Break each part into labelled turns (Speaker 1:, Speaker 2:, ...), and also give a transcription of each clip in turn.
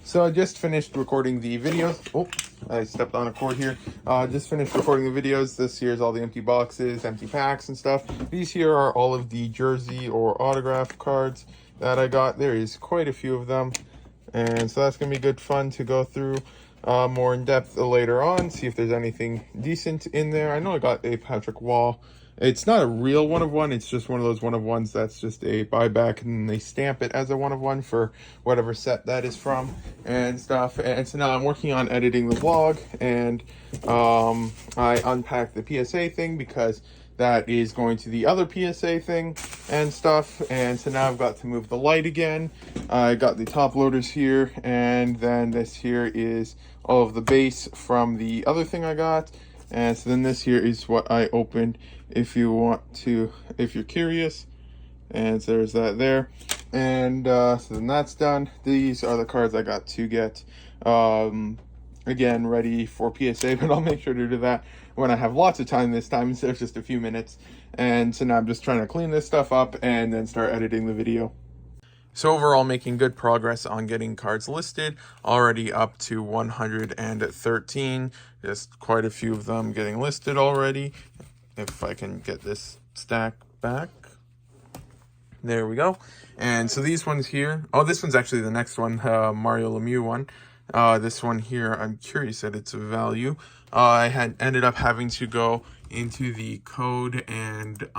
Speaker 1: So I just finished recording the videos. Oh, I stepped on a cord here. Just finished recording the videos. This here is all the empty boxes, empty packs and stuff. These here are all of the jersey or autograph cards that I got. There is quite a few of them. And so that's going to be good fun to go through more in depth later on. See if there's anything decent in there. I know I got a Patrick Wall. It's not a real one-of-one, it's just one of those one-of-ones that's just a buyback, and they stamp it as a one-of-one for whatever set that is from and stuff. And so now I'm working on editing the vlog, and I unpacked the PSA thing because that is going to the other PSA thing and stuff. And so now I've got to move the light again. I got the top loaders here, and then this here is all of the base from the other thing I got. And so then this here is what I opened if you want to, if you're curious. And so there's that there. And so then that's done. These are the cards I got to get again ready for PSA, but I'll make sure to do that when I have lots of time this time instead of just a few minutes. And so now I'm just trying to clean this stuff up and then start editing the video. So overall, making good progress on getting cards listed, already up to 113, just quite a few of them getting listed already. If I can get this stack back. There we go. And so these ones here, oh, this one's actually the next one, Mario Lemieux one. This one here, I'm curious at its value. I had ended up having to go into the code and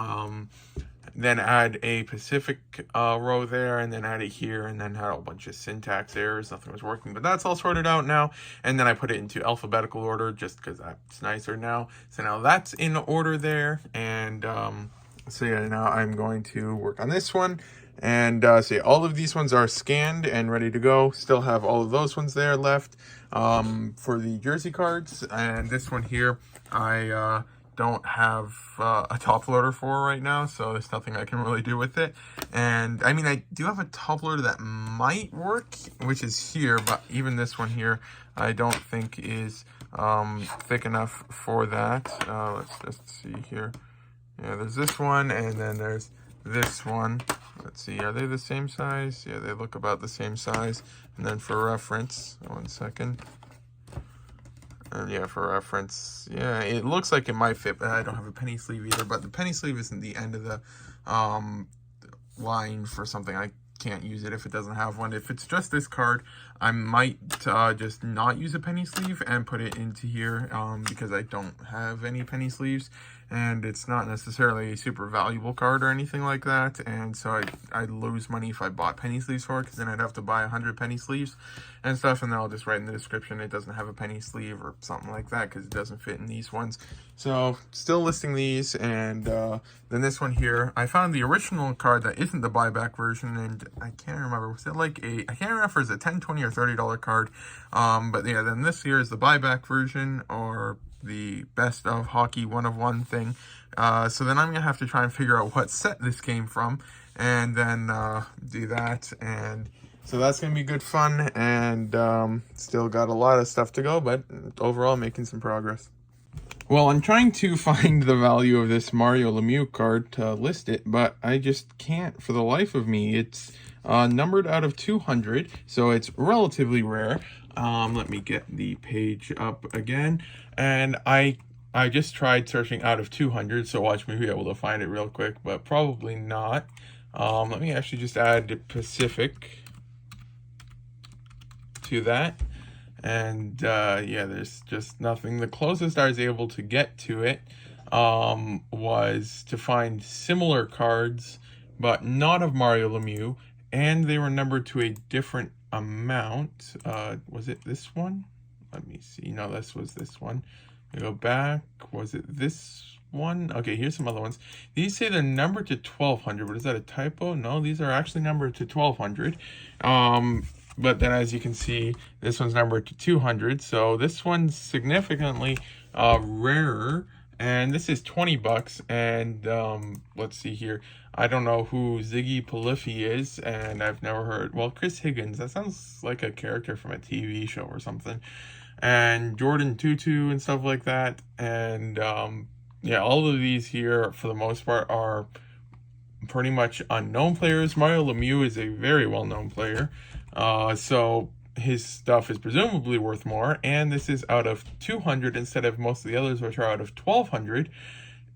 Speaker 1: then add a Pacific row there, and then add it here, and then had a bunch of syntax errors. Nothing was working, but that's all sorted out now. And then I put it into alphabetical order just because that's nicer now. So now that's in order there. And so yeah, now I'm going to work on this one. And so yeah, all of these ones are scanned and ready to go. Still have all of those ones there left for the jersey cards. And this one here, I don't have a top loader for right now, so there's nothing I can really do with it. And I mean, I do have a top loader that might work, which is here, but even this one here I don't think is thick enough for that. Let's just see here. Yeah, there's this one, and then there's this one. Let's see, are they the same size? Yeah, they look about the same size. And then for reference, 1 second. And yeah, for reference, yeah, it looks like it might fit, but I don't have a penny sleeve either. But the penny sleeve isn't the end of the line for something. I can't use it if it doesn't have one. If it's just this card, I might just not use a penny sleeve and put it into here because I don't have any penny sleeves. And it's not necessarily a super valuable card or anything like that. And so I'd lose money if I bought penny sleeves for it, because then I'd have to buy 100 penny sleeves and stuff. And then I'll just write in the description it doesn't have a penny sleeve or something like that because it doesn't fit in these ones. So still listing these. And then this one here, I found the original card that isn't the buyback version. And I can't remember, was it like I can't remember if it was a $10, $20, or $30 card. But yeah, then this here is the buyback version, or the best of hockey one-of-one thing. So then I'm gonna have to try and figure out what set this came from, and then do that. And so that's gonna be good fun, and still got a lot of stuff to go, but overall making some progress. Well, I'm trying to find the value of this Mario Lemieux card to list it, but I just can't for the life of me. It's numbered out of 200, so it's relatively rare. Let me get the page up again. And I just tried searching out of 200, so watch me be able to find it real quick, but probably not. Let me actually just add Pacific to that. And yeah, there's just nothing. The closest I was able to get to it was to find similar cards, but not of Mario Lemieux, and they were numbered to a different amount. Was it this one? Let me see. No, this was this one. I go back. Was it this one? Okay, here's some other ones. These say they're numbered to 1200, but is that a typo? No, these are actually numbered to 1200. But then as you can see, this one's numbered to 200. So this one's significantly rarer. And this is 20 bucks. And let's see here. I don't know who Ziggy Poliffi is, and I've never heard. Well, Chris Higgins. That sounds like a character from a TV show or something. And Jordan Tutu and stuff like that. And yeah, all of these here, for the most part, are pretty much unknown players. Mario Lemieux is a very well-known player. So his stuff is presumably worth more, and this is out of 200 instead of most of the others, which are out of 1200.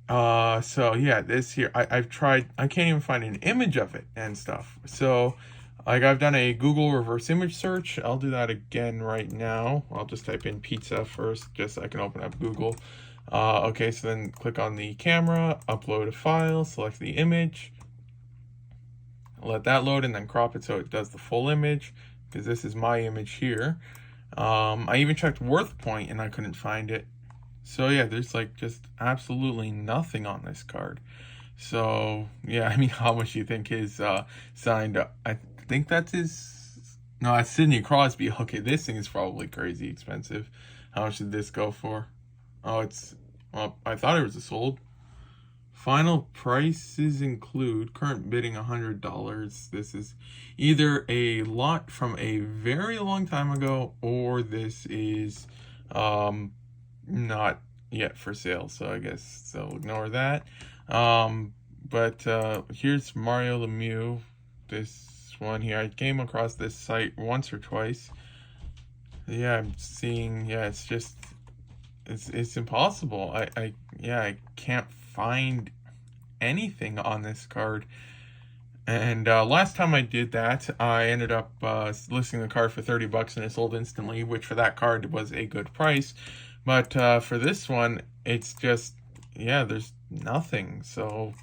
Speaker 1: So yeah, this here, I've tried, I can't even find an image of it and stuff. So like I've done a Google reverse image search. I'll do that again right now. I'll just type in pizza first, just so I can open up Google. Okay, so then click on the camera, upload a file, select the image, let that load, and then crop it so it does the full image, because this is my image here. I even checked WorthPoint and I couldn't find it. So yeah, there's like just absolutely nothing on this card. So yeah, I mean, how much do you think his signed up? I think that's his, no, that's Sidney Crosby. Okay, this thing is probably crazy expensive. How much did this go for? Oh, it's, well, I thought it was a sold. Final prices include current bidding $100. This is either a lot from a very long time ago, or this is not yet for sale. So I guess they'll ignore that. But here's Mario Lemieux. This one here, I came across this site once or twice. Yeah, I'm seeing. Yeah, it's just it's impossible. I can't find anything on this card. And last time I did that, I ended up listing the card for $30 and it sold instantly, which for that card was a good price. But for this one, it's just, yeah, there's nothing. So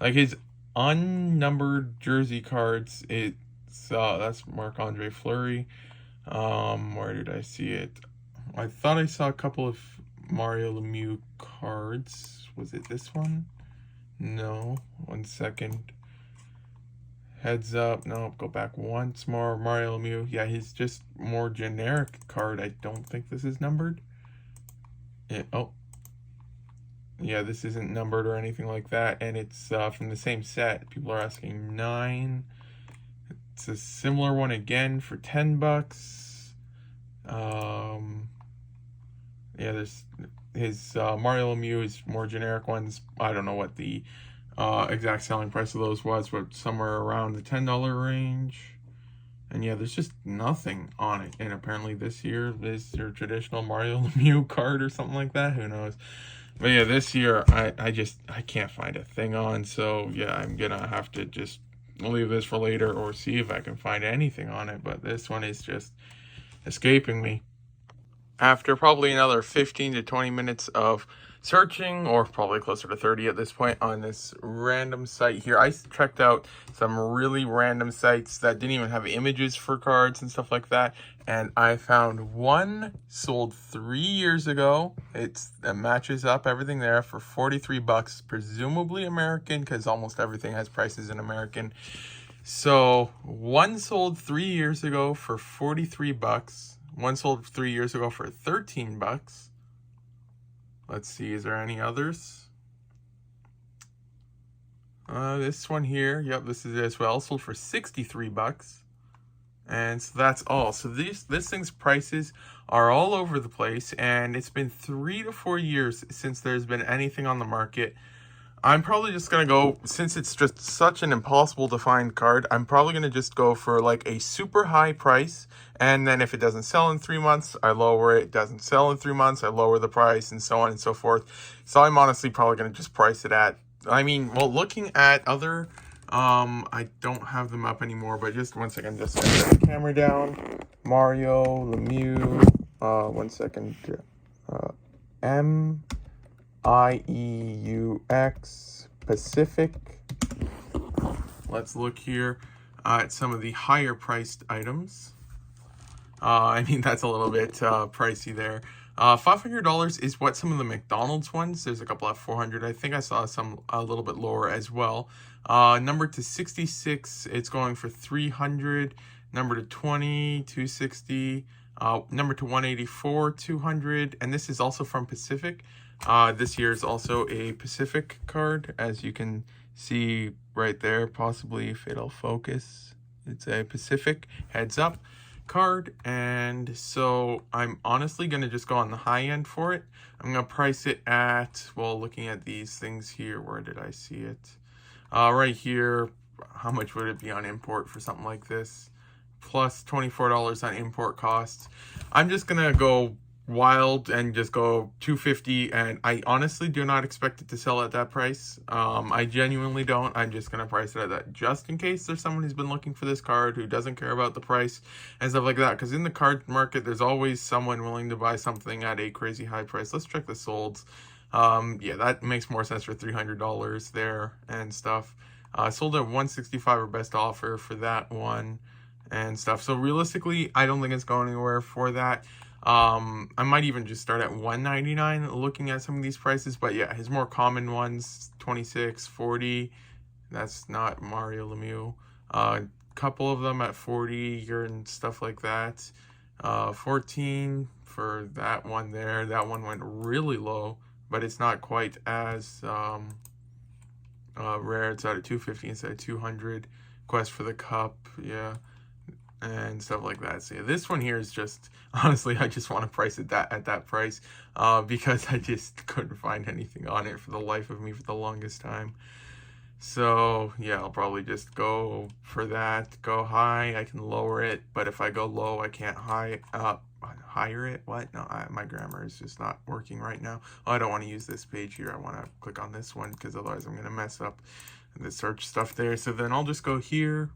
Speaker 1: like his unnumbered jersey cards, it's that's Marc-Andre Fleury. Where did I see it? I thought I saw a couple of Mario Lemieux cards. Was it this one? No. 1 second. Heads up. No, go back once more. Mario Lemieux. Yeah, he's just more generic card. I don't think this is numbered. Oh. Yeah, this isn't numbered or anything like that. And it's from the same set. People are asking 9. It's a similar one again for $10. Yeah, there's his Mario Lemieux is more generic ones. I don't know what the exact selling price of those was, but somewhere around the $10 range. And yeah, there's just nothing on it. And apparently this year is your traditional Mario Lemieux card or something like that. Who knows? But yeah, this year I can't find a thing on. So yeah, I'm gonna have to just leave this for later or see if I can find anything on it. But this one is just escaping me. After probably another 15 to 20 minutes of searching, or probably closer to 30 at this point, on this random site here, I checked out some really random sites that didn't even have images for cards and stuff like that, and I found one sold 3 years ago. It matches up everything there for $43, presumably American, because almost everything has prices in American. So one sold 3 years ago for $43. One sold 3 years ago for $13. Let's see, is there any others? This one here, yep, this is it as well, sold for $63. And so that's all. So this thing's prices are all over the place, and it's been 3 to 4 years since there's been anything on the market. I'm probably just going to go, since it's just such an impossible to find card, I'm probably going to just go for like a super high price. And then if it doesn't sell in 3 months, I lower it. It doesn't sell in 3 months, I lower the price, and so on and so forth. So I'm honestly probably going to just price it at, I mean, well, looking at other, I don't have them up anymore, but just 1 second, just set the camera down. Mario Lemieux, 1 second, IEUX Pacific. Let's look here at some of the higher priced items. I mean, that's a little bit pricey there. $500 is what some of the McDonald's ones. There's a couple at $400. I think I saw some a little bit lower as well. Number to 66, it's going for $300. Number to 20, $260. Number to 184, $200. And this is also from Pacific. This year is also a Pacific card, as you can see right there, possibly if it'll focus. It's a Pacific heads up card, and so I'm honestly going to just go on the high end for it. I'm going to price it at, well, looking at these things here, where did I see it? Right here. How much would it be on import for something like this? plus $24 on import costs. I'm just gonna go wild and just go $250, and I honestly do not expect it to sell at that price. I genuinely don't. I'm just gonna price it at that just in case there's someone who's been looking for this card who doesn't care about the price and stuff like that, because in the card market there's always someone willing to buy something at a crazy high price. Let's check the solds. Yeah, that makes more sense for $300 there and stuff. Sold at $165 or best offer for that one and stuff. So realistically, I don't think it's going anywhere for that. I might even just start at $199 looking at some of these prices. But yeah, his more common ones, 26, 40. That's not Mario Lemieux. Couple of them at 40 and stuff like that. 14 for that one there. That one went really low, but it's not quite as rare. It's out at 250 instead of 200. Quest for the Cup, yeah, and stuff like that. So yeah, this one here is just, honestly, I just want to price it at that price, because I just couldn't find anything on it for the life of me for the longest time. So yeah, I'll probably just go for that. Go high, I can lower it, but if I go low, I can't higher it. What? No, my grammar is just not working right now. Oh, I don't want to use this page here. I want to click on this one because otherwise I'm going to mess up the search stuff there. So then I'll just go here.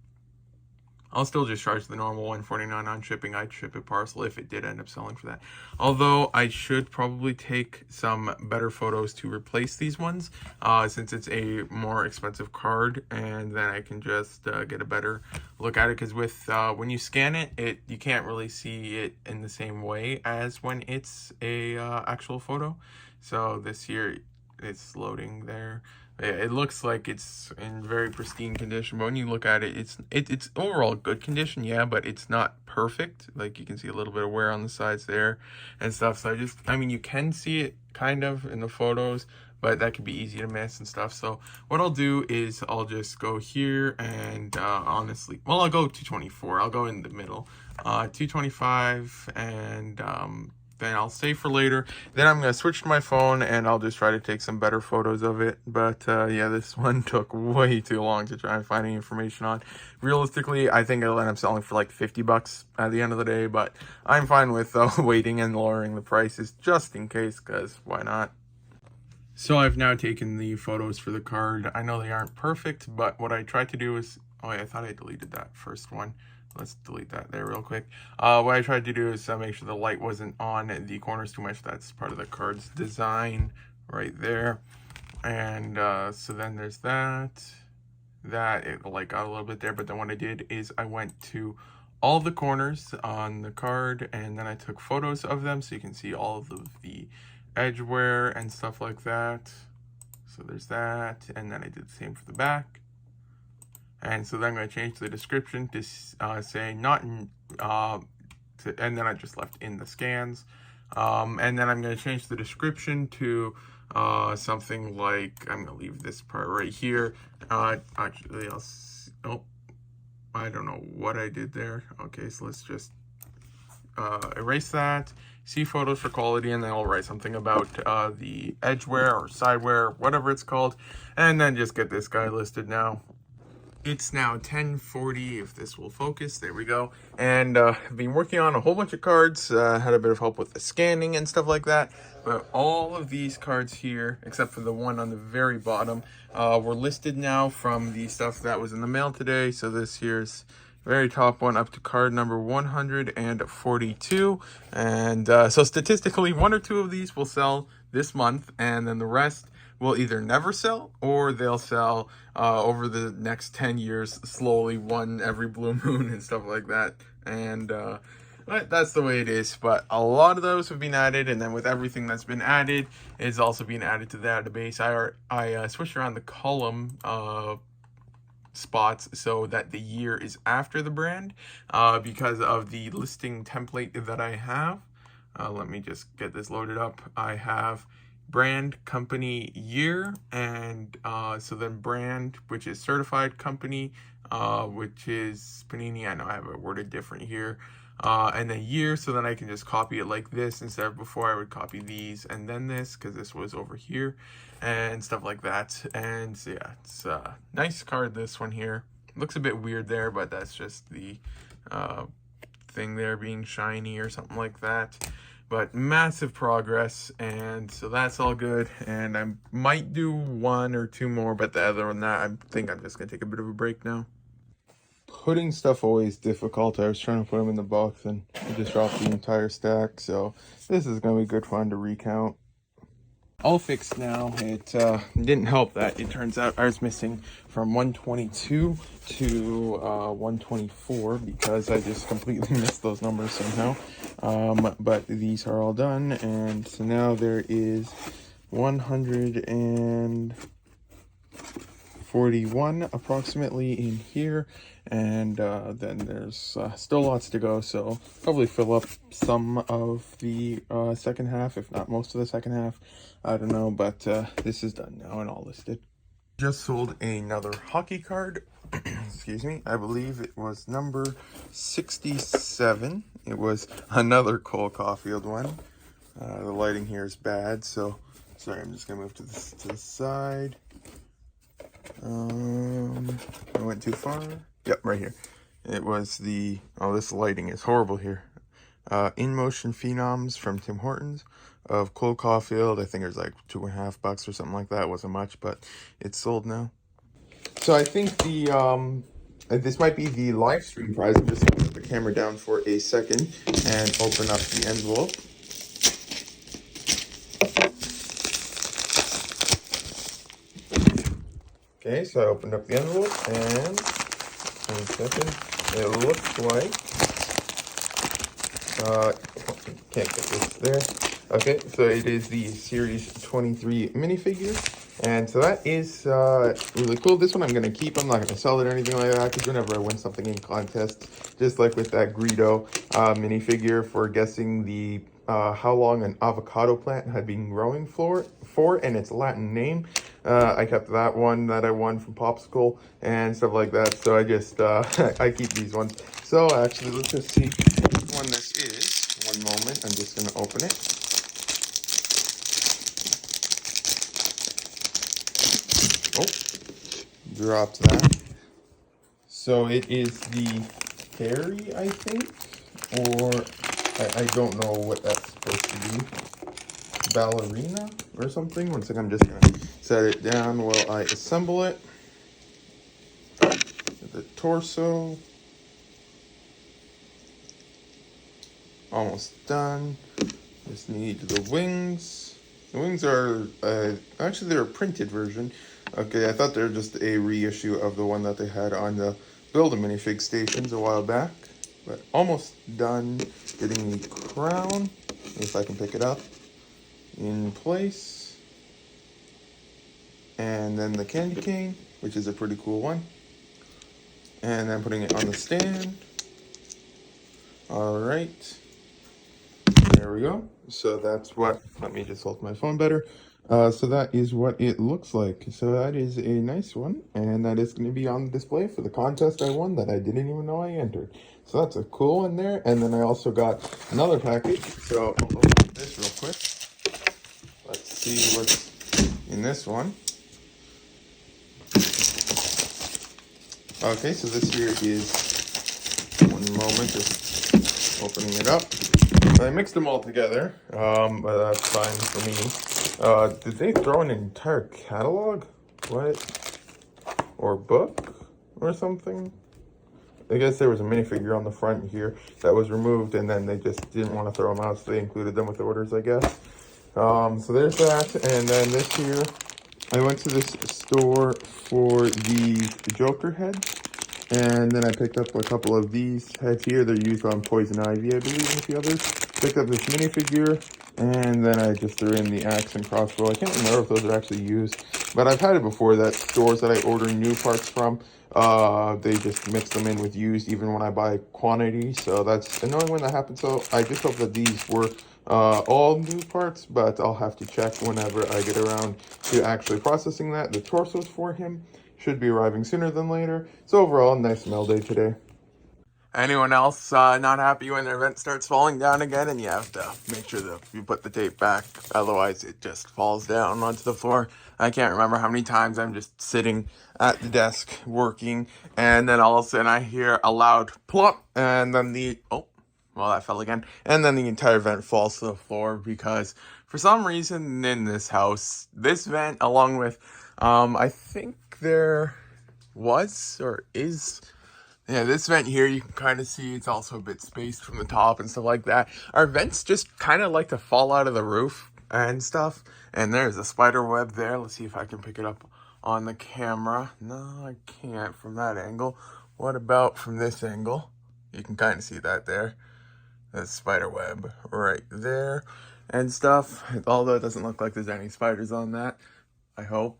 Speaker 1: I'll still just charge the normal $149 on shipping. I'd ship it parcel if it did end up selling for that. Although I should probably take some better photos to replace these ones, since it's a more expensive card, and then I can just get a better look at it. Because with when you scan it, you can't really see it in the same way as when it's a actual photo. So this here, it's loading there. It looks like it's in very pristine condition, but when you look at it, it's overall good condition, yeah, but it's not perfect. Like, you can see a little bit of wear on the sides there and stuff. So I mean, you can see it kind of in the photos, but that could be easy to miss and stuff. So what I'll do is I'll just go here and honestly, well, I'll go 224. I'll go in the middle, 225, and then I'll save for later. Then I'm going to switch to my phone and I'll just try to take some better photos of it. But yeah, this one took way too long to try and find any information on. Realistically, I think it'll end up selling for like $50 at the end of the day, but I'm fine with waiting and lowering the prices just in case, because why not? So I've now taken the photos for the card. I know they aren't perfect, but what I tried to do is, oh yeah, I thought I deleted that first one. Let's delete that there real quick. What I tried to do is make sure the light wasn't on the corners too much. That's part of the card's design right there. And so then there's that. The light got a little bit there, but then what I did is I went to all the corners on the card, and then I took photos of them so you can see all of the edge wear and stuff like that. So there's that, and then I did the same for the back. And so then I'm going to change the description to say not in, and then I just left in the scans. And then I'm going to change the description to something like, I'm going to leave this part right here. Actually, I don't know what I did there. Okay, so let's just erase that. See photos for quality, and then I'll write something about the edge wear or side wear, whatever it's called. And then just get this guy listed now. It's now 10:40, if this will focus. There we go. And I've been working on a whole bunch of cards. Had a bit of help with the scanning and stuff like that. But all of these cards here, except for the one on the very bottom, were listed now from the stuff that was in the mail today. So this here's very top one up to card number 142. And so statistically, one or two of these will sell this month, and then the rest will either never sell or they'll sell over the next 10 years, slowly, one every blue moon and stuff like that. And that's the way it is. But a lot of those have been added, and then with everything that's been added, it's also being added to the database. I switched around the column spots so that the year is after the brand, because of the listing template that I have. Let me just get this loaded up. I have brand, company, year, and so then brand, which is certified company, which is Panini. I know I have it worded different here. And then year, so then I can just copy it like this instead of before I would copy these and then this, because this was over here and stuff like that. And so yeah, it's a nice card, this one here. Looks a bit weird there, but that's just the thing there being shiny or something like that. But massive progress, and so that's all good. And I might do 1 or 2 more, but other than that, I think I'm just gonna take a bit of a break now. Putting stuff always difficult. I was trying to put them in the box and I just dropped the entire stack, so this is gonna be good fun to recount. All fixed now. It didn't help that it turns out I was missing from 122 to 124 because I just completely missed those numbers somehow. But these are all done, and so now there is 141 approximately in here, and then there's still lots to go, so probably fill up some of the second half, if not most of the second half. I don't know, but this is done now and all listed. Just sold another hockey card. Excuse me. I believe it was number 67. It was another Cole Caulfield one. The lighting here is bad, so sorry, I'm just gonna move to the side. I went too far. Yep, right here. It was the, oh, this lighting is horrible here. In Motion Phenoms from Tim Hortons of Cole Caulfield. I think it was like $2.50 or something like that. It wasn't much, but it's sold now. So I think the this might be the live stream prize. I'm just gonna put the camera down for a second and open up the envelope. Okay, so I opened up the envelope, and 1 second, it looks like, can't get this there. Okay, so it is the Series 23 minifigure, and so that is really cool. This one I'm going to keep. I'm not going to sell it or anything like that, because whenever I win something in contests, just like with that Greedo minifigure for guessing the how long an avocado plant had been growing for and its Latin name. I kept that one that I won from Popsicle and stuff like that. So I just, I keep these ones. So actually, let's just see which one this is. 1 moment, I'm just going to open it. Oh, dropped that. So it is the fairy, I think, or I don't know what that's supposed to be. Ballerina or something. 1 second, I'm just gonna set it down while I assemble it. The torso, almost done. Just need the wings. The wings are actually they're a printed version. Okay, I thought they were just a reissue of the one that they had on the Build-A-Minifig stations a while back, but almost done. Getting the crown, if I can pick it up, in place, and then the candy cane, which is a pretty cool one, and then putting it on the stand. All right, there we go. So that's what, let me just hold my phone better. So that is what it looks like. So that is a nice one, and that is going to be on display for the contest I won that I didn't even know I entered. So that's a cool one there. And then I also got another package, so I'll open this real quick. Let's see what's in this one. Okay, so this here is, 1 moment, just opening it up. I mixed them all together, but that's fine for me. Did they throw an entire catalog? What? Or book? Or something? I guess there was a minifigure on the front here that was removed, and then they just didn't want to throw them out, so they included them with the orders, I guess. So there's that, and then this here, I went to this store for the Joker heads, and then I picked up a couple of these heads here. They're used on Poison Ivy, I believe, and a few others. Picked up this minifigure, and then I just threw in the axe and crossbow. I can't remember if those are actually used, but I've had it before that stores that I order new parts from, they just mix them in with used even when I buy quantity, so that's annoying when that happens. So I just hope that these were all new parts, but I'll have to check whenever I get around to actually processing that. The torsos for him should be arriving sooner than later. So overall, nice mail day today. Anyone else not happy when their vent starts falling down again, and you have to make sure that you put the tape back, otherwise it just falls down onto the floor. I can't remember how many times I'm just sitting at the desk working, and then all of a sudden I hear a loud plop, and then that fell again, and then the entire vent falls to the floor, because for some reason in this house, this vent, along with, I think there was, or is... Yeah, this vent here, you can kind of see it's also a bit spaced from the top and stuff like that. Our vents just kind of like to fall out of the roof and stuff. And there's a spider web there. Let's see if I can pick it up on the camera. No, I can't from that angle. What about from this angle? You can kind of see that there. The spider web right there and stuff. Although it doesn't look like there's any spiders on that, I hope.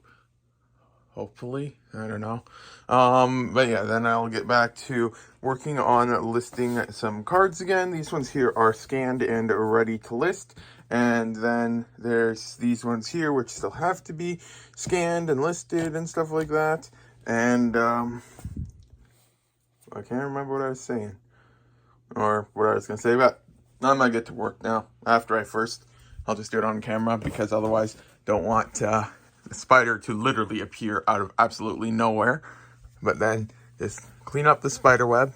Speaker 1: Hopefully, I don't know. But yeah, then I'll get back to working on listing some cards again. These ones here are scanned and ready to list. And then there's these ones here, which still have to be scanned and listed and stuff like that. And I can't remember what I was saying or what I was going to say, but I'm going to get to work now. I'll just do it on camera, because otherwise don't want the spider to literally appear out of absolutely nowhere. But then just clean up the spider web.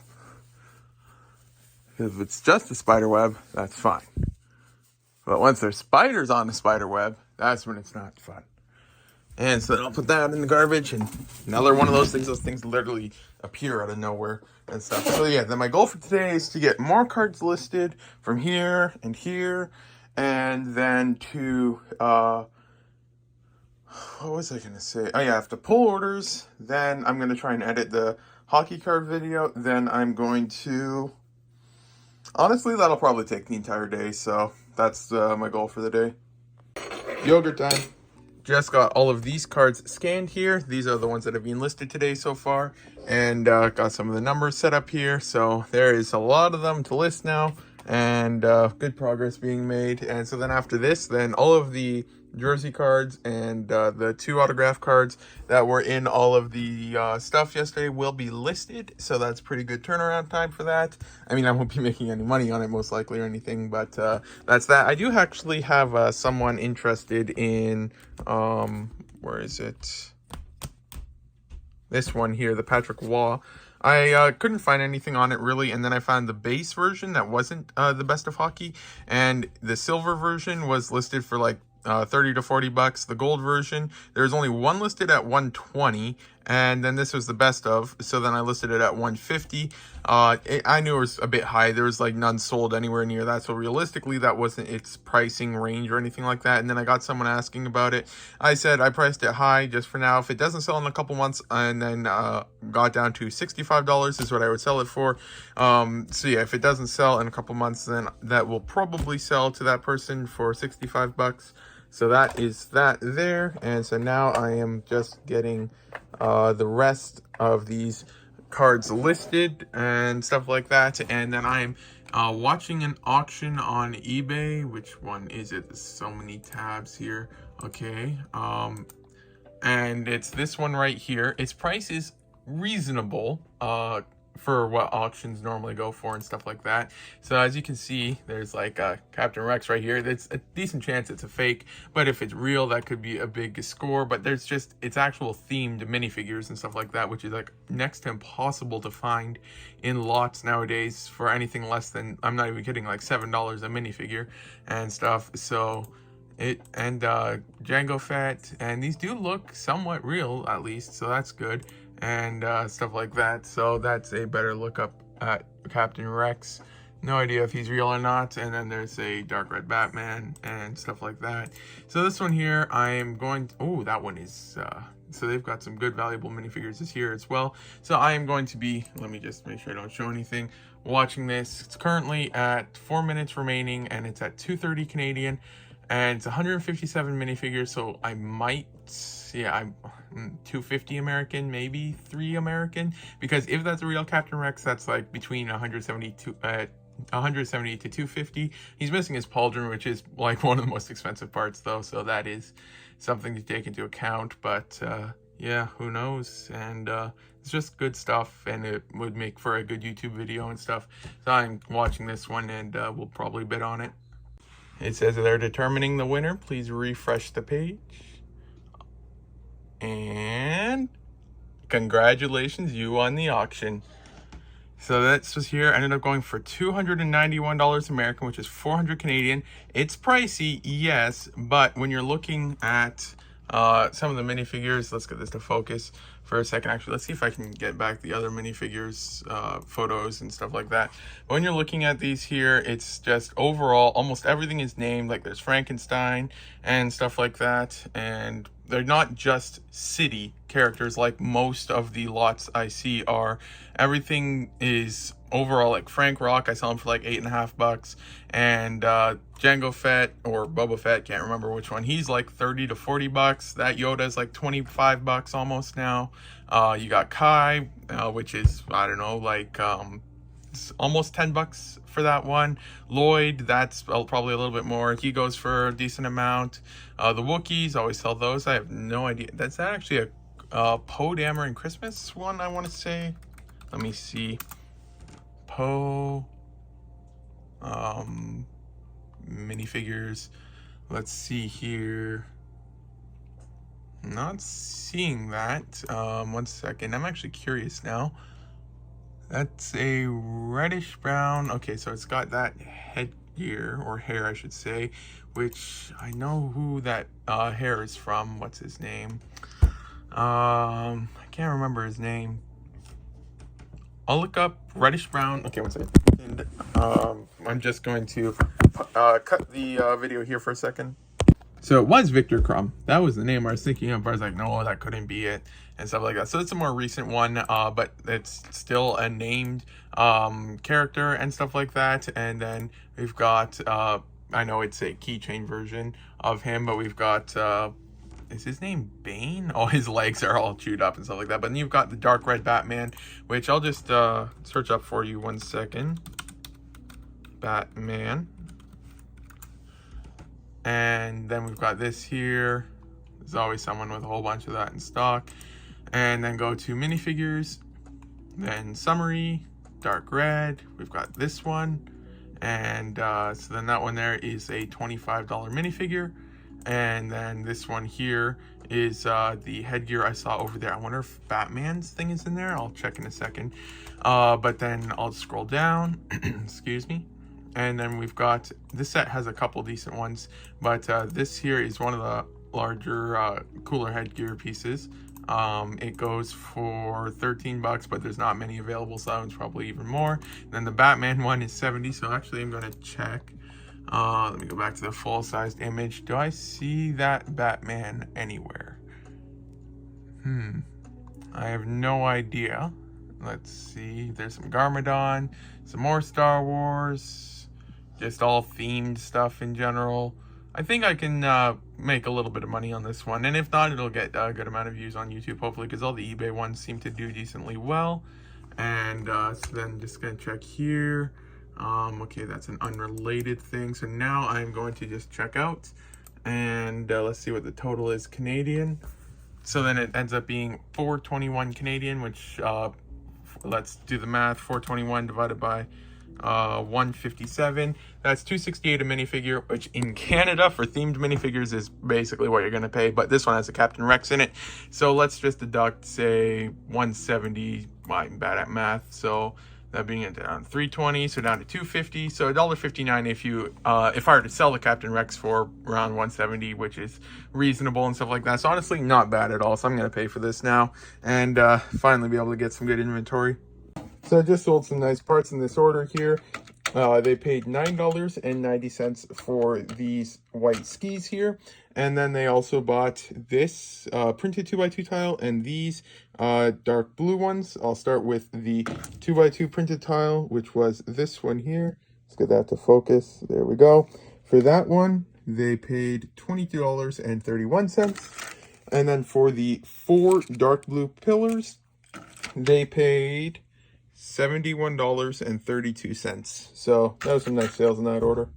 Speaker 1: If it's just a spider web, that's fine. But once there's spiders on the spider web, that's when it's not fun. And so then I'll put that in the garbage, and another one of those things literally appear out of nowhere and stuff. So yeah, then my goal for today is to get more cards listed from here and here, and then to what was I going to say? Oh yeah, I have to pull orders. Then I'm going to try and edit the hockey card video. Then I'm going to... Honestly, that'll probably take the entire day. So that's my goal for the day. Yogurt time. Just got all of these cards scanned here. These are the ones that have been listed today so far. And got some of the numbers set up here. So there is a lot of them to list now. And good progress being made. And so then after this, then all of the jersey cards and the 2 autograph cards that were in all of the stuff yesterday will be listed. So that's pretty good turnaround time for that. I mean, I won't be making any money on it most likely or anything, but that's that. I do actually have someone interested in where is it? This one here, the Patrick Waugh. I couldn't find anything on it really, and then I found the base version that wasn't the best of hockey, and the silver version was listed for like 30 to 40 bucks. The gold version, there's only one listed at 120, and then this was the best of, so then I listed it at 150. I knew it was a bit high. There was like none sold anywhere near that, so realistically that wasn't its pricing range or anything like that. And then I got someone asking about it. I said I priced it high just for now. If it doesn't sell in a couple months, and then got down to $65 is what I would sell it for. So yeah, if it doesn't sell in a couple months, then that will probably sell to that person for 65 bucks. So that is that there. And so now I am just getting the rest of these cards listed and stuff like that. And then I'm watching an auction on eBay. Which one is it? There's so many tabs here. Okay. And it's this one right here. Its price is reasonable for what auctions normally go for and stuff like that. So as you can see, there's like Captain Rex right here. It's a decent chance it's a fake, but if it's real, that could be a big score. But there's just its actual themed minifigures and stuff like that, which is like next to impossible to find in lots nowadays for anything less than, I'm not even kidding, like $7 a minifigure and stuff. So Django Fett, and these do look somewhat real at least, so that's good, and stuff like that. So that's a better look up at Captain Rex. No idea if he's real or not. And then there's a dark red Batman and stuff like that. So this one here, I am going to, oh, that one is so they've got some good valuable minifigures this year as well. So I am going to be, let me just make sure I don't show anything, watching this. It's currently at 4 minutes remaining, and it's at 2:30 Canadian. And it's 157 minifigures, so I might, yeah, I'm 250 American, maybe 3 American, because if that's a real Captain Rex, that's like between 170 to 250. He's missing his pauldron, which is like one of the most expensive parts though, so that is something to take into account. But yeah, who knows? And it's just good stuff, and it would make for a good YouTube video and stuff. So I'm watching this one, and we'll probably bid on it. It says they're determining the winner. Please refresh the page. And congratulations, you won the auction. So this was here, ended up going for $291 American, which is 400 Canadian. It's pricey, yes, but when you're looking at some of the minifigures, let's get this to focus for a second. Actually, let's see if I can get back the other minifigures, photos and stuff like that. When you're looking at these here, it's just overall, almost everything is named. Like there's Frankenstein and stuff like that, and they're not just city characters like most of the lots I see are. Everything is overall, like Frank Rock, I sell him for like $8.50, and Jango Fett or Boba Fett, can't remember which one, he's like 30 to 40 bucks. That Yoda's like 25 bucks almost now. You got Kai, which is, I don't know, like it's almost 10 bucks for that one. Lloyd, that's probably a little bit more. He goes for a decent amount. The Wookiees, always sell those. I have no idea. That's actually a Poe Dameron Christmas one, I want to say. Let me see. Poe minifigures. Let's see here. Not seeing that. One second. I'm actually curious now. That's a reddish brown. Okay, so it's got that headgear, or hair I should say, which I know who that hair is from. What's his name? I can't remember his name. I'll look up reddish brown. Okay, one second. And I'm just going to cut the video here for a second. So it was Victor Crumb. That was the name I was thinking of. I was like, no, that couldn't be it, and stuff like that. So it's a more recent one, but it's still a named character and stuff like that. And then we've got, I know it's a keychain version of him, but we've got, is his name Bane? Oh, his legs are all chewed up and stuff like that. But then you've got the dark red Batman, which I'll just search up for you one second. Batman. And then we've got this here. There's always someone with a whole bunch of that in stock. And then go to minifigures, then summary, dark red. We've got this one. And so then that one there is a $25 minifigure. And then this one here is the headgear I saw over there. I wonder if Batman's thing is in there. I'll check in a second. But then I'll scroll down. Excuse me. And then we've got, this set has a couple decent ones, but this here is one of the larger, cooler headgear pieces. It goes for 13 bucks, but there's not many available, so that one's probably even more. Then the Batman one is 70, so actually I'm going to check. Let me go back to the full-sized image. Do I see that Batman anywhere? I have no idea. Let's see. There's some Garmadon, some more Star Wars. Just all themed stuff in general. I think I can make a little bit of money on this one, and if not, it'll get a good amount of views on YouTube, hopefully, because all the eBay ones seem to do decently well. And so then just gonna check here. Okay, that's an unrelated thing. So now I'm going to just check out, and let's see what the total is Canadian. So then it ends up being 421 Canadian, which let's do the math. 421 divided by 157, that's 268 a minifigure, which in Canada for themed minifigures is basically what you're going to pay, but this one has a Captain Rex in it, so let's just deduct, say, 170. I'm bad at math, so that being down 320, so down to 250, so $1.59 if you if I were to sell the Captain Rex for around 170, which is reasonable and stuff like that. So honestly, not bad at all. So I'm going to pay for this now and finally be able to get some good inventory. So I just sold some nice parts in this order here. They paid $9.90 for these white skis here. And then they also bought this printed 2x2 tile and these dark blue ones. I'll start with the 2x2 printed tile, which was this one here. Let's get that to focus. There we go. For that one, they paid $22.31. And then for the 4 dark blue pillars, they paid $71.32. So that was some nice sales in that order.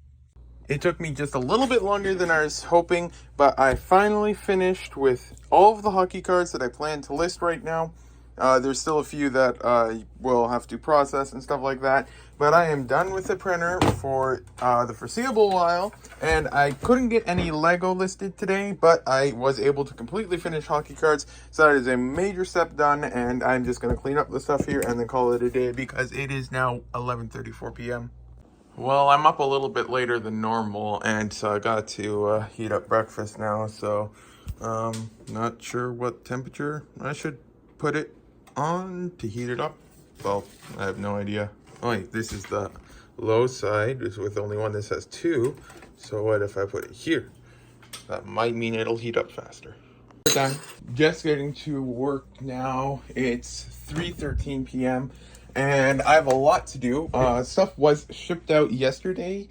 Speaker 1: It took me just a little bit longer than I was hoping, but I finally finished with all of the hockey cards that I plan to list right now. There's still a few that I will have to process and stuff like that, but I am done with the printer for the foreseeable while, and I couldn't get any Lego listed today, but I was able to completely finish hockey cards, so that is a major step done, and I'm just going to clean up the stuff here and then call it a day because it is now 11:34 p.m. Well, I'm up a little bit later than normal, and so I got to heat up breakfast now, so not sure what temperature I should put it on to heat it up. Well, I have no idea. Oh wait, this is the low side. It's with only one that says 2. So what if I put it here? That might mean it'll heat up faster. We're done. Just getting to work now. It's 3:13 p.m. and I have a lot to do. Stuff was shipped out yesterday.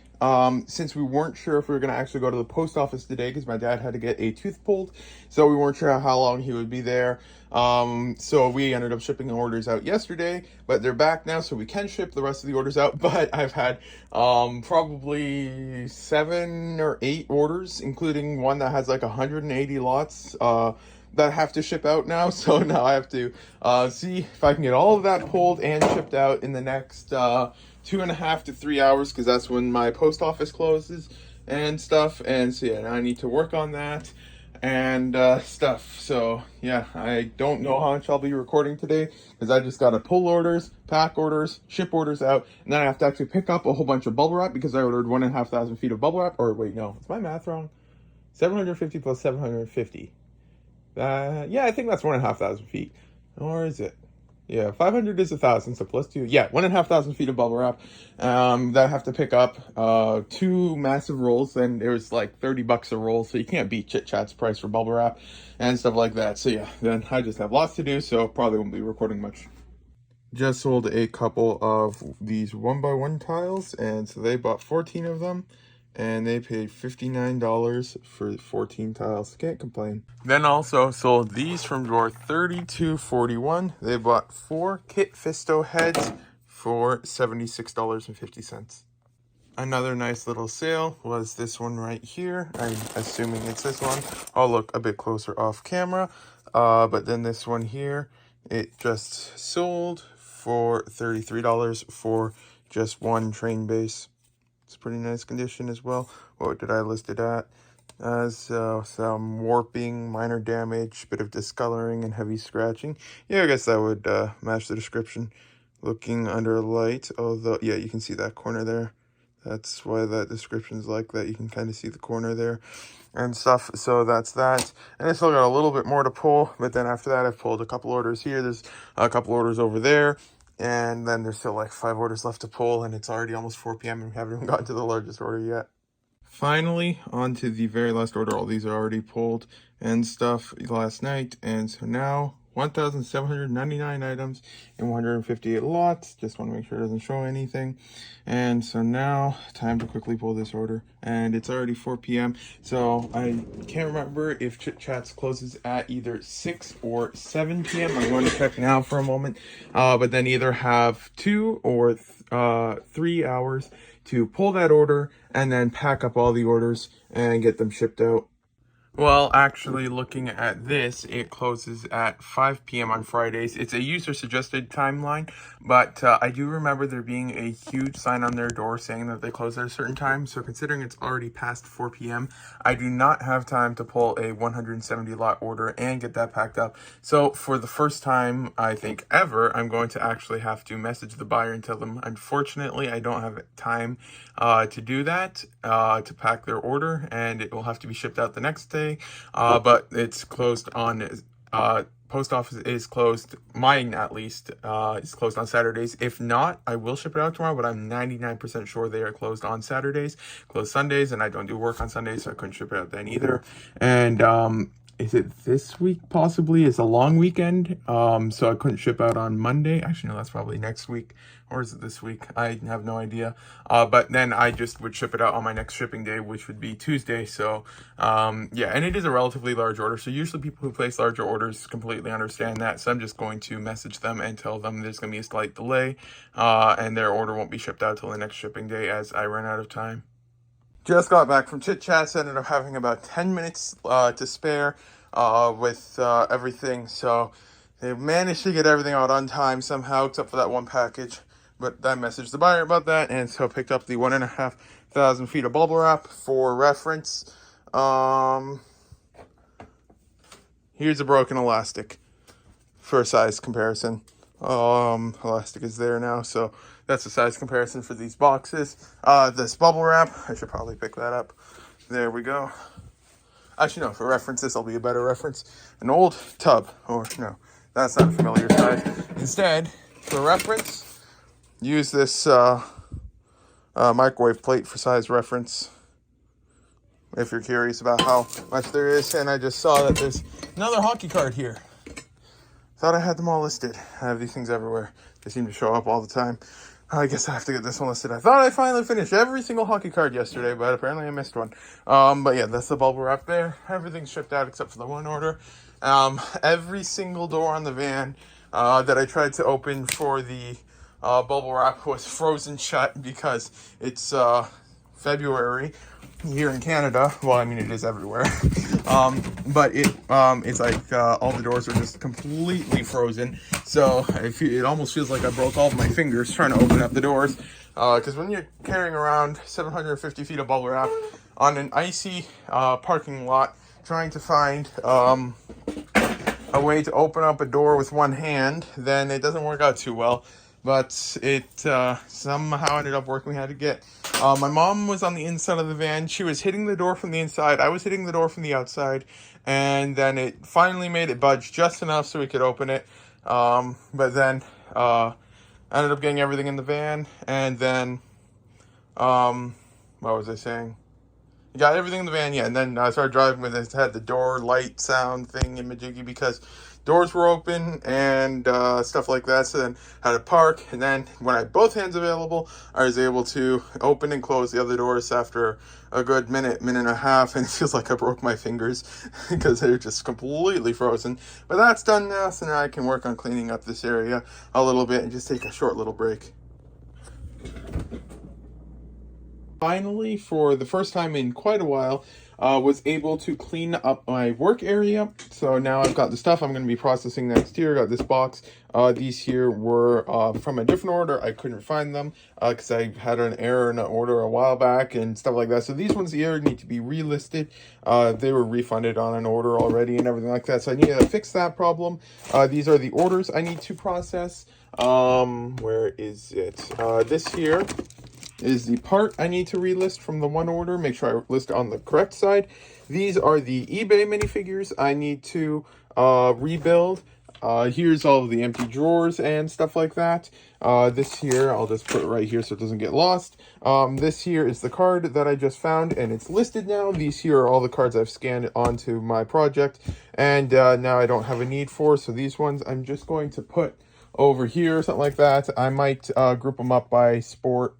Speaker 1: Since we weren't sure if we were going to actually go to the post office today because my dad had to get a tooth pulled, so we weren't sure how long he would be there. So we ended up shipping the orders out yesterday, but they're back now, so we can ship the rest of the orders out. But I've had probably 7 or 8 orders, including one that has like 180 lots that have to ship out now. So now I have to see if I can get all of that pulled and shipped out in the next 2.5 to 3 hours, because that's when my post office closes and stuff. And so yeah, now I need to work on that and stuff. So yeah, I don't know how much I'll be recording today because I just got to pull orders, pack orders, ship orders out, and then I have to actually pick up a whole bunch of bubble wrap because I ordered 1,500 feet of bubble wrap. Or wait, no, is my math wrong? 750 plus 750. Yeah, I think that's 1,500 feet. Or is it? Yeah, 500 is 1,000, so plus 2. Yeah, 1,500 feet of bubble wrap that I have to pick up. 2 massive rolls, and it was like $30 a roll, so you can't beat Chit Chat's price for bubble wrap and stuff like that. So yeah, then I just have lots to do, so probably won't be recording much. Just sold a couple of these 1x1 tiles, and so they bought 14 of them. And they paid $59 for 14 tiles. Can't complain. Then also sold these from drawer 3241. They bought 4 Kit Fisto heads for $76.50. Another nice little sale was this one right here. I'm assuming it's this one. I'll look a bit closer off camera. But then this one here, it just sold for $33 for just 1 train base. It's pretty nice condition as well. What did I list it at? As some warping, minor damage, bit of discoloring, and heavy scratching. Yeah, I guess that would match the description. Looking under light, although, yeah, you can see that corner there. That's why that description's like that. You can kind of see the corner there and stuff. So that's that. And I still got a little bit more to pull, but then after that, I've pulled a couple orders here. There's a couple orders over there. And then there's still like 5 orders left to pull, and it's already almost 4 p.m. and we haven't even gotten to the largest order yet. Finally, on to the very last order. All these are already pulled and stuff last night. And so now 1,799 items in 158 lots. Just want to make sure it doesn't show anything. And so now, time to quickly pull this order. And it's already 4 p.m. So I can't remember if Chit Chats closes at either 6 or 7 p.m. I'm going to check now for a moment. But then either have 2 or 3 hours to pull that order and then pack up all the orders and get them shipped out. Well, actually, looking at this, it closes at 5 p.m. on Fridays. It's a user-suggested timeline, but I do remember there being a huge sign on their door saying that they close at a certain time. So considering it's already past 4 p.m., I do not have time to pull a 170-lot order and get that packed up. So for the first time, I think ever, I'm going to actually have to message the buyer and tell them, unfortunately, I don't have time to do that, to pack their order, and it will have to be shipped out the next day. But it's closed on, post office is closed, mine at least, is closed on Saturdays. If not, I will ship it out tomorrow, but I'm 99% sure they are closed on Saturdays, closed Sundays, and I don't do work on Sundays, so I couldn't ship it out then either. And is it this week possibly? It's a long weekend, so I couldn't ship out on Monday. Actually, no, that's probably next week. Or is it this week? I have no idea. But then I just would ship it out on my next shipping day, which would be Tuesday. So, yeah, and it is a relatively large order. So usually people who place larger orders completely understand that. So I'm just going to message them and tell them there's going to be a slight delay, and their order won't be shipped out till the next shipping day as I run out of time. Just got back from Chit Chats. Ended up having about 10 minutes to spare with everything. So they managed to get everything out on time somehow, except for that one package. But I messaged the buyer about that, and so picked up the 1,500 feet of bubble wrap for reference. Here's a broken elastic for a size comparison. Elastic is there now, so that's a size comparison for these boxes. This bubble wrap, I should probably pick that up. There we go. Actually, no, for reference, this will be a better reference. An old tub, or no, that's not a familiar size. Instead, for reference, use this microwave plate for size reference, if you're curious about how much there is. And I just saw that there's another hockey card here. Thought I had them all listed. I have these things everywhere. They seem to show up all the time. I guess I have to get this one listed. I thought I finally finished every single hockey card yesterday, but apparently I missed one. But yeah, that's the bubble wrap there. Everything's shipped out except for the one order. Every single door on the van that I tried to open for the bubble wrap was frozen shut because it's February here in Canada. Well, I mean, it is everywhere. But it's like all the doors are just completely frozen. So it almost feels like I broke all of my fingers trying to open up the doors. Because when you're carrying around 750 feet of bubble wrap on an icy parking lot, trying to find a way to open up a door with one hand, then it doesn't work out too well. But it somehow ended up working. We had to get... my mom was on the inside of the van. She was hitting the door from the inside. I was hitting the door from the outside. And then it finally made it budge just enough so we could open it. But then ended up getting everything in the van. And then... what was I saying? Got everything in the van, yeah. And then I started driving with it. It had the door light sound thing in Majiggy because doors were open and stuff like that. So then I had to park. And then when I had both hands available, I was able to open and close the other doors after a good minute and a half. And it feels like I broke my fingers because they're just completely frozen. But that's done now. So now I can work on cleaning up this area a little bit and just take a short little break. Finally, for the first time in quite a while, was able to clean up my work area. So now I've got the stuff I'm going to be processing next year. Got this box. These here were from a different order. I couldn't find them because I had an error in an order a while back and stuff like that. So these ones here need to be relisted. They were refunded on an order already and everything like that. So I need to fix that problem. These are the orders I need to process. Where is it? This here is the part I need to relist from the one order. Make sure I list it on the correct side. These are the eBay minifigures I need to rebuild. Here's all of the empty drawers and stuff like that. This here, I'll just put it right here so it doesn't get lost. This here is the card that I just found, and it's listed now. These here are all the cards I've scanned onto my project, and now I don't have a need for. So these ones I'm just going to put over here, something like that. I might group them up by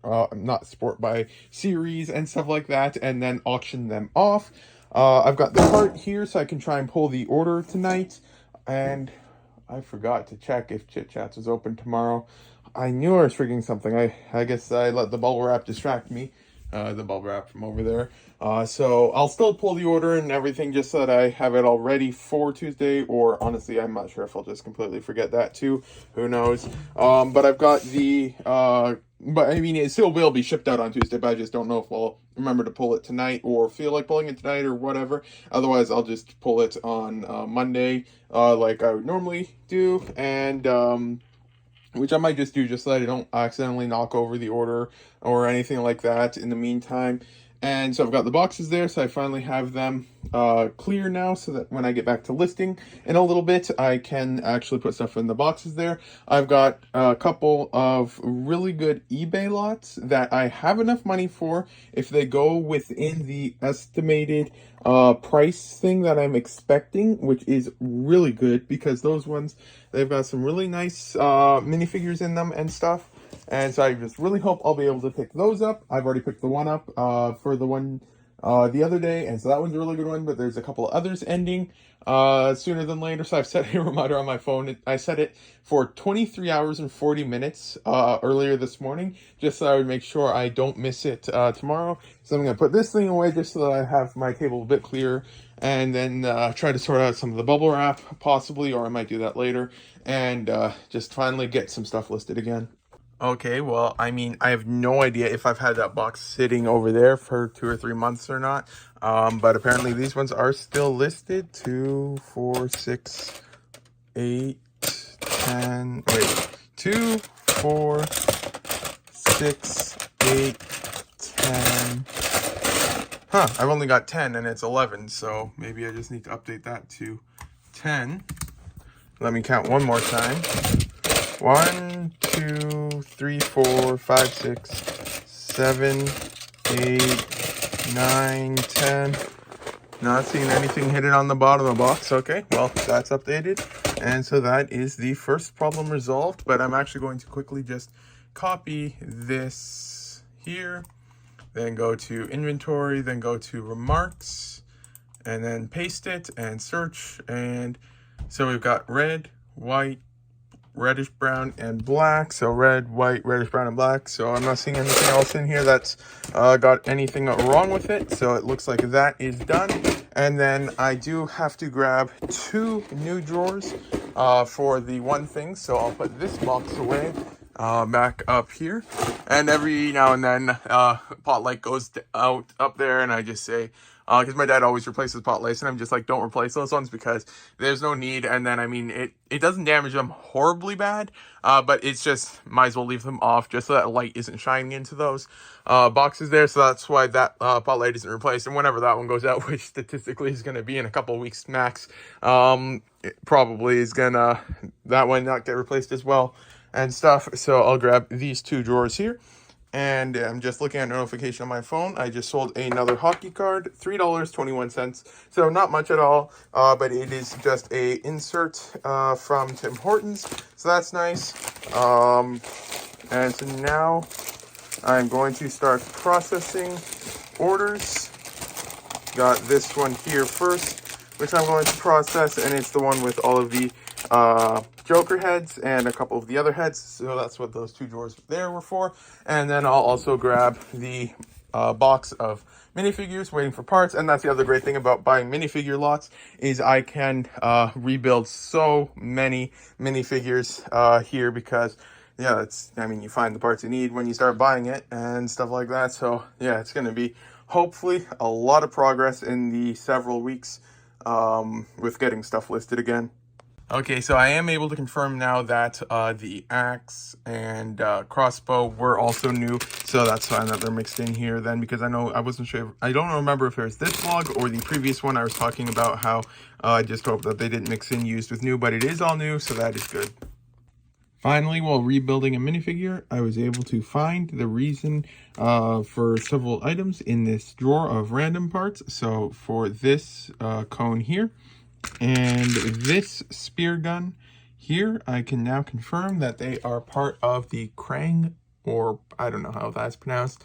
Speaker 1: by series and stuff like that, and then auction them off. I've got the cart here so I can try and pull the order tonight, and I forgot to check if Chit Chats was open tomorrow. I knew I was forgetting something. I guess I let the bubble wrap distract me, the bubble wrap from over there. So I'll still pull the order and everything just so that I have it all ready for Tuesday, or honestly, I'm not sure if I'll just completely forget that too. Who knows? But I've got the, but I mean, it still will be shipped out on Tuesday, but I just don't know if I'll remember to pull it tonight or feel like pulling it tonight or whatever. Otherwise, I'll just pull it on Monday, like I would normally do, and, which I might just do just so that I don't accidentally knock over the order or anything like that in the meantime. And so I've got the boxes there, so I finally have them clear now so that when I get back to listing in a little bit, I can actually put stuff in the boxes there. I've got a couple of really good eBay lots that I have enough money for if they go within the estimated price thing that I'm expecting, which is really good because those ones, they've got some really nice minifigures in them and stuff. And so I just really hope I'll be able to pick those up. I've already picked the one up for the one the other day, and so that one's a really good one, but there's a couple of others ending sooner than later, so I've set a reminder on my phone. I set it for 23 hours and 40 minutes earlier this morning, just so I would make sure I don't miss it tomorrow. So I'm going to put this thing away just so that I have my table a bit clearer, and then try to sort out some of the bubble wrap, possibly, or I might do that later, and just finally get some stuff listed again. Okay, well, I mean, I have no idea if I've had that box sitting over there for 2 or 3 months or not, but apparently these ones are still listed. 2, 4, 6, 8, 10, wait, 2, 4, 6, 8, 10. Huh, I've only got 10 and it's 11, so maybe I just need to update that to 10. Let me count one more time. 1, 2, 3, 4, 5, 6, 7, 8, 9, 10. Not seeing anything hidden on the bottom of the box. Okay, well, that's updated. And so that is the first problem resolved, but I'm actually going to quickly just copy this here, then go to inventory, then go to remarks, and then paste it and search. And so we've got red, white, reddish brown, and black. So red, white, reddish brown, and black. So I'm not seeing anything else in here that's got anything wrong with it. So it looks like that is done. And then I do have to grab 2 new drawers for the one thing. So I'll put this box away back up here, and every now and then pot light goes out up there, and I just say, because my dad always replaces pot lights, and I'm just like, don't replace those ones because there's no need. And then I mean, it doesn't damage them horribly bad, but it's just, might as well leave them off just so that light isn't shining into those boxes there. So that's why that pot light isn't replaced. And whenever that one goes out, which statistically is going to be in a couple of weeks max, it probably is gonna, that one not get replaced as well and stuff. So I'll grab these 2 drawers here, and I'm just looking at notification on my phone. I just sold another hockey card, $3.21. So not much at all, but it is just a insert from Tim Hortons, so that's nice. And so now I'm going to start processing orders. Got this one here first, which I'm going to process, and it's the one with all of the Joker heads and a couple of the other heads. So that's what those 2 drawers there were for. And then I'll also grab the box of minifigures waiting for parts. And that's the other great thing about buying minifigure lots, is I can rebuild so many minifigures here, because yeah, it's, I mean, you find the parts you need when you start buying it and stuff like that. So yeah, it's going to be hopefully a lot of progress in the several weeks with getting stuff listed again. Okay, so I am able to confirm now that the axe and crossbow were also new, so that's fine that they're mixed in here then, because I know I wasn't sure, I don't remember if it was this vlog or the previous one I was talking about how I just hope that they didn't mix in used with new, but it is all new, so that is good. Finally, while rebuilding a minifigure, I was able to find the reason for several items in this drawer of random parts. So for this cone here, and this spear gun here, I can now confirm that they are part of the Krang, or I don't know how that's pronounced,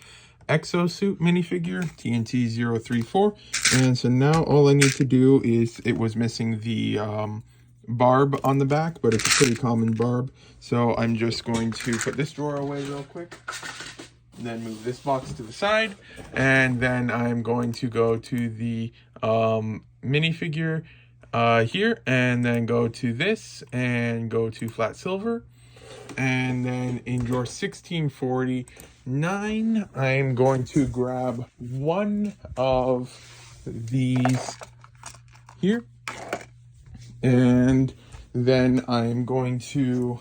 Speaker 1: exosuit minifigure, TNT 034. And so now all I need to do is, it was missing the barb on the back, but it's a pretty common barb. So I'm just going to put this drawer away real quick, and then move this box to the side, and then I'm going to go to the minifigure here, and then go to this and go to flat silver, and then in drawer 1649 I'm going to grab one of these here, and then I'm going to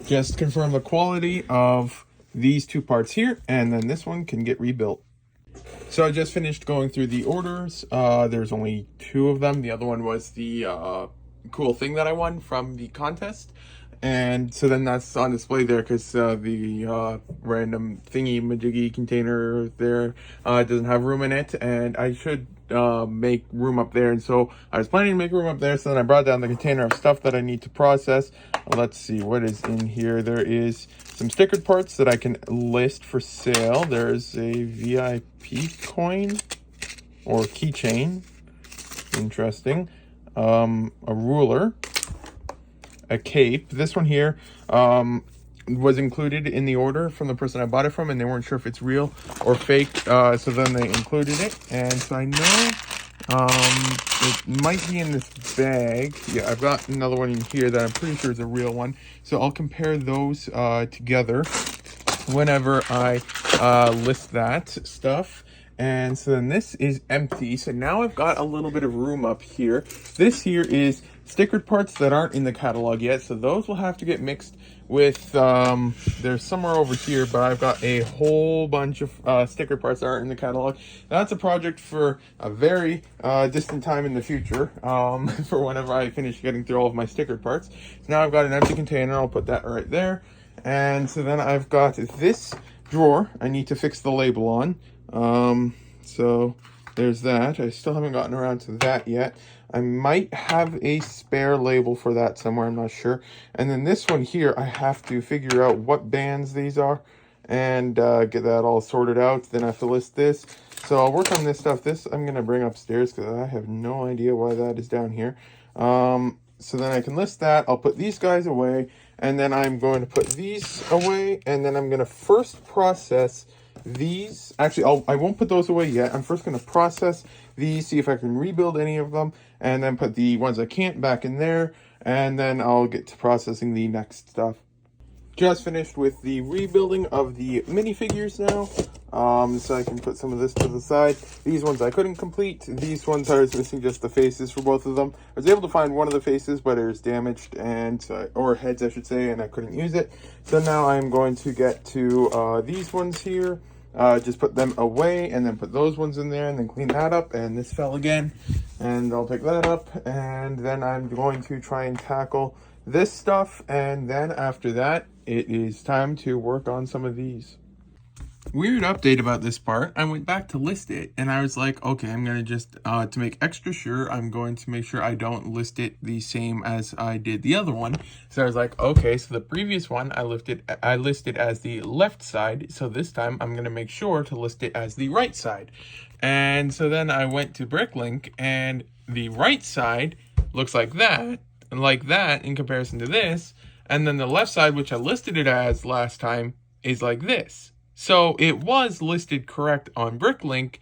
Speaker 1: just confirm the quality of these 2 parts here, and then this one can get rebuilt. So I just finished going through the orders. There's only 2 of them. The other one was the cool thing that I won from the contest. And so then that's on display there because the random thingy majiggy container there doesn't have room in it, and I should make room up there. And so I was planning to make room up there, so then I brought down the container of stuff that I need to process. Let's see what is in here. There is some stickered parts that I can list for sale. There's a VIP coin or keychain, interesting, a ruler, a cape. This one here was included in the order from the person I bought it from, and they weren't sure if it's real or fake, so then they included it. And so I know it might be in this bag. Yeah, I've got another one in here that I'm pretty sure is a real one, so I'll compare those together whenever I list that stuff. And so then this is empty. So now I've got a little bit of room up here. This here is stickered parts that aren't in the catalog yet. So those will have to get mixed with, there's somewhere over here, but I've got a whole bunch of stickered parts that aren't in the catalog. That's a project for a very distant time in the future, for whenever I finish getting through all of my stickered parts. So now I've got an empty container. I'll put that right there. And so then I've got this drawer I need to fix the label on. So there's that. I still haven't gotten around to that yet. I might have a spare label for that somewhere, I'm not sure. And then this one here, I have to figure out what bands these are and get that all sorted out. Then I have to list this. So I'll work on this stuff. This I'm going to bring upstairs because I have no idea why that is down here. So then I can list that. I'll put these guys away, and then I'm going to put these away, and then I'm going to first process these. Actually, I won't put those away yet. I'm first going to process these, see if I can rebuild any of them, and then put the ones I can't back in there, and then I'll get to processing the next stuff. Just finished with the rebuilding of the minifigures now, so I can put some of this to the side. These ones I couldn't complete. These ones I was missing just the faces for both of them. I was able to find one of the faces, but it was damaged, and or heads I should say, and I couldn't use it. So now I'm going to get to these ones here, just put them away, and then put those ones in there, and then clean that up. And this fell again, and I'll pick that up, and then I'm going to try and tackle this stuff, and then after that it is time to work on some of these. Weird update about this part. I went back to list it, and I was like, okay, I'm gonna just to make extra sure, I'm going to make sure I don't list it the same as I did the other one. So I was like, okay, so the previous one I listed as the left side, so this time I'm gonna make sure to list it as the right side. And so then I went to Bricklink, and the right side looks like that in comparison to this, and then the left side, which I listed it as last time, is like this. So it was listed correct on Bricklink,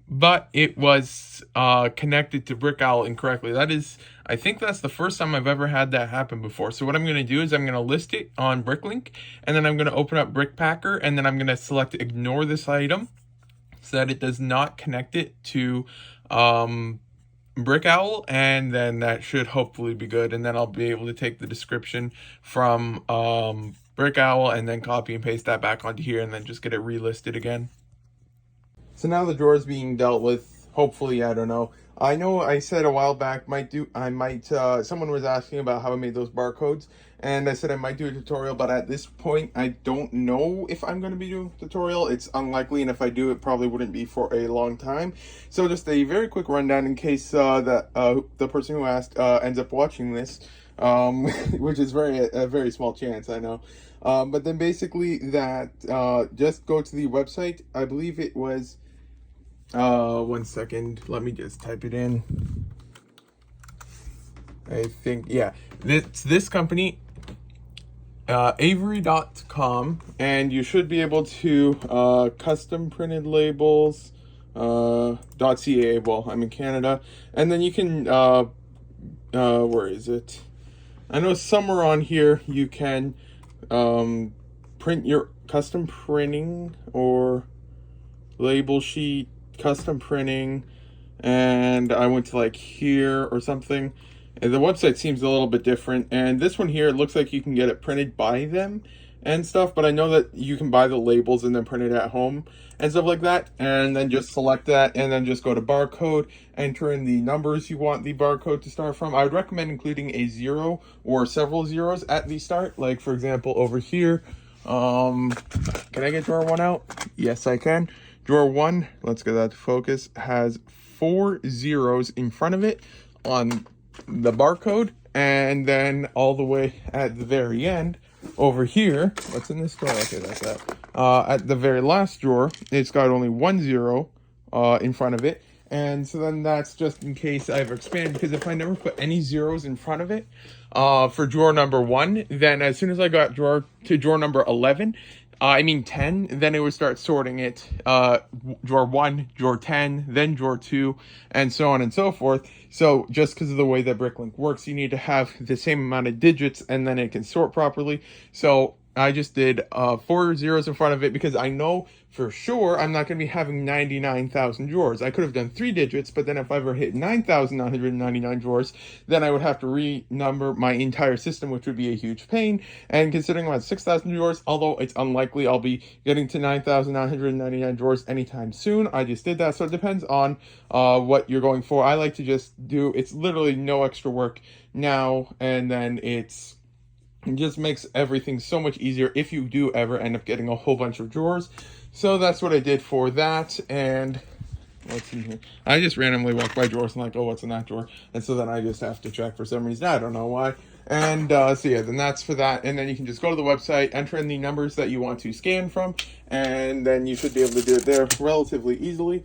Speaker 1: but it was connected to Brickowl incorrectly. I think that's the first time I've ever had that happen before. So what I'm going to do is I'm going to list it on Bricklink, and then I'm going to open up Brickpacker, and then I'm going to select ignore this item so that it does not connect it to Brickowl, and then that should hopefully be good. And then I'll be able to take the description from Brickowl and then copy and paste that back onto here, and then just get it relisted again. So now the drawer is being dealt with. Hopefully, I don't know. I know I said a while back someone was asking about how I made those barcodes, and I said I might do a tutorial, but at this point I don't know if I'm going to be doing a tutorial. It's unlikely, and if I do, it probably wouldn't be for a long time. So just a very quick rundown in case the person who asked ends up watching this, which is a very small chance, I know. But then basically that just go to the website. I believe it was 1 second, let me just type it in. I think, yeah, this company, Avery.com, and you should be able to custom printed labels .ca. Well, I'm in Canada, and then you can where is it? I know somewhere on here you can print your custom printing or label sheet, custom printing, and I went to like here or something, and the website seems a little bit different. And this one here, it looks like you can get it printed by them, and stuff, but I know that you can buy the labels and then print it at home and stuff like that, and then just select that and then just go to barcode, enter in the numbers you want the barcode to start from. I would recommend including a 0 or several zeros at the start. Like for example, over here, can I get drawer 1 out? Yes, I can. Drawer 1, let's get that to focus, has 4 zeros in front of it on the barcode, and then all the way at the very end over here, what's in this drawer? Okay, that's that. At the very last drawer, it's got only 1 0 in front of it, and so then that's just in case I've expanded, because if I never put any zeros in front of it for drawer number 1, then as soon as I got drawer number 11, I mean 10, then it would start sorting it, drawer 1, drawer 10, then drawer 2, and so on and so forth. So just because of the way that Bricklink works, you need to have the same amount of digits, and then it can sort properly. So I just did 4 zeros in front of it, because I know for sure I'm not going to be having 99,000 drawers. I could have done 3 digits, but then if I ever hit 9,999 drawers, then I would have to renumber my entire system, which would be a huge pain. And considering I'm at 6,000 drawers, although it's unlikely I'll be getting to 9,999 drawers anytime soon, I just did that. So it depends on what you're going for. I like to just do, it's literally no extra work now, and then it just makes everything so much easier if you do ever end up getting a whole bunch of drawers. So that's what I did for that. And what's in here? I just randomly walk by drawers and like, oh, what's in that drawer? And so then I just have to check for some reason. I don't know why. And so yeah, then that's for that. And then you can just go to the website, enter in the numbers that you want to scan from, and then you should be able to do it there relatively easily.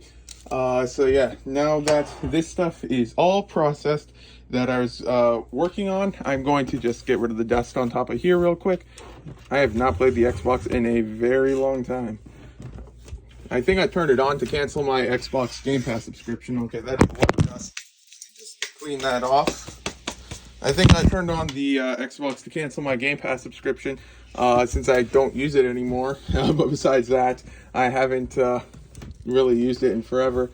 Speaker 1: So yeah, now that this stuff is all processed that I was working on, I'm going to just get rid of the dust on top of here real quick. I have not played the Xbox in a very long time. I think I turned it on to cancel my Xbox Game Pass subscription. Okay, that is a lot of dust. Just clean that off. I think I turned on the Xbox to cancel my Game Pass subscription since I don't use it anymore. But besides that, I haven't really used it in forever.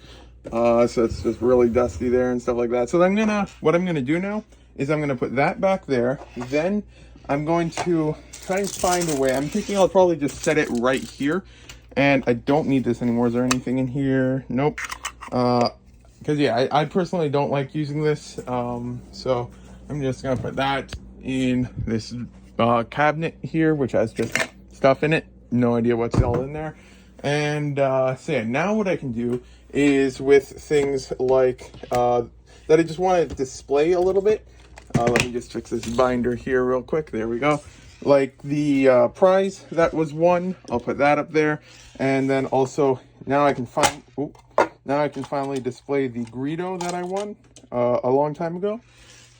Speaker 1: So it's just really dusty there and stuff like that. So what I'm gonna do now is I'm gonna put that back there. Then I'm going to try and find a way. I'm thinking I'll probably just set it right here. And I don't need this anymore. Is there anything in here? Nope. Because yeah, I personally don't like using this. So I'm just gonna put that in this cabinet here, which has just stuff in it. No idea what's all in there. And so yeah, now what I can do is with things like that I just want to display a little bit. Let me just fix this binder here real quick. There we go. Like the prize that was won, I'll put that up there. And then also now I can finally display the Greedo that I won a long time ago,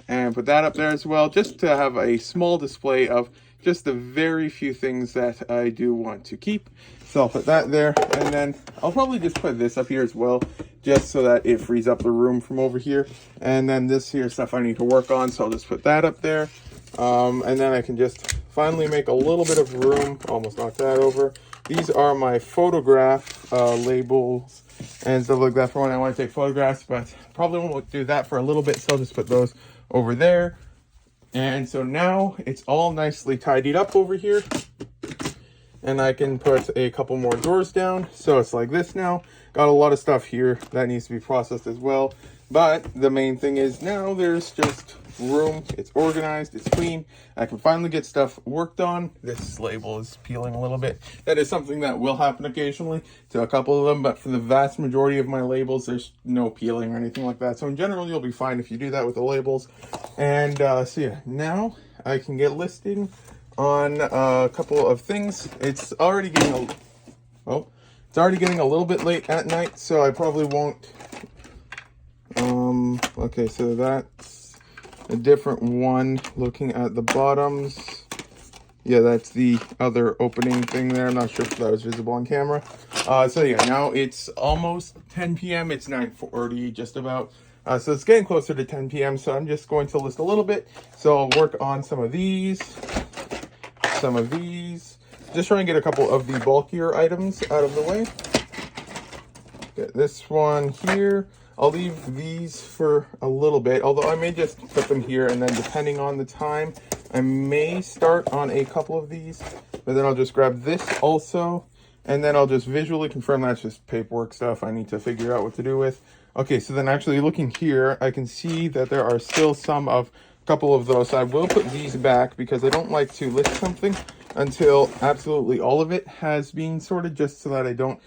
Speaker 1: and put that up there as well, just to have a small display of just the very few things that I do want to keep. So I'll put that there, and then I'll probably just put this up here as well, just so that it frees up the room from over here. And then this here stuff I need to work on, so I'll just put that up there. And then I can just finally make a little bit of room. Almost knocked that over. These are my photograph labels and stuff like that for when I want to take photographs, but probably won't do that for a little bit, so I'll just put those over there. And so now it's all nicely tidied up over here, and I can put a couple more drawers down. So it's like this now. Got a lot of stuff here that needs to be processed as well, but the main thing is now there's just room. It's organized, it's clean. I can finally get stuff worked on. This label is peeling a little bit. That is something that will happen occasionally to a couple of them, but for the vast majority of my labels, there's no peeling or anything like that. So in general, you'll be fine if you do that with the labels. And so yeah, now I can get listing on a couple of things. It's already getting a little bit late at night, so I probably won't. Okay, so that's a different one. Looking at the bottoms, yeah, that's the other opening thing there. I'm not sure if that was visible on camera. So yeah, now it's almost 10 p.m. It's 9:40, just about. So it's getting closer to 10 p.m. So I'm just going to list a little bit. So I'll work on some of these. Just try and get a couple of the bulkier items out of the way. Get this one here. I'll leave these for a little bit, although I may just put them here, and then depending on the time, I may start on a couple of these, but then I'll just grab this also, and then I'll just visually confirm that's just paperwork stuff I need to figure out what to do with. Okay, so then actually looking here, I can see that there are still a couple of those. So I will put these back because I don't like to list something until absolutely all of it has been sorted, just so that I don't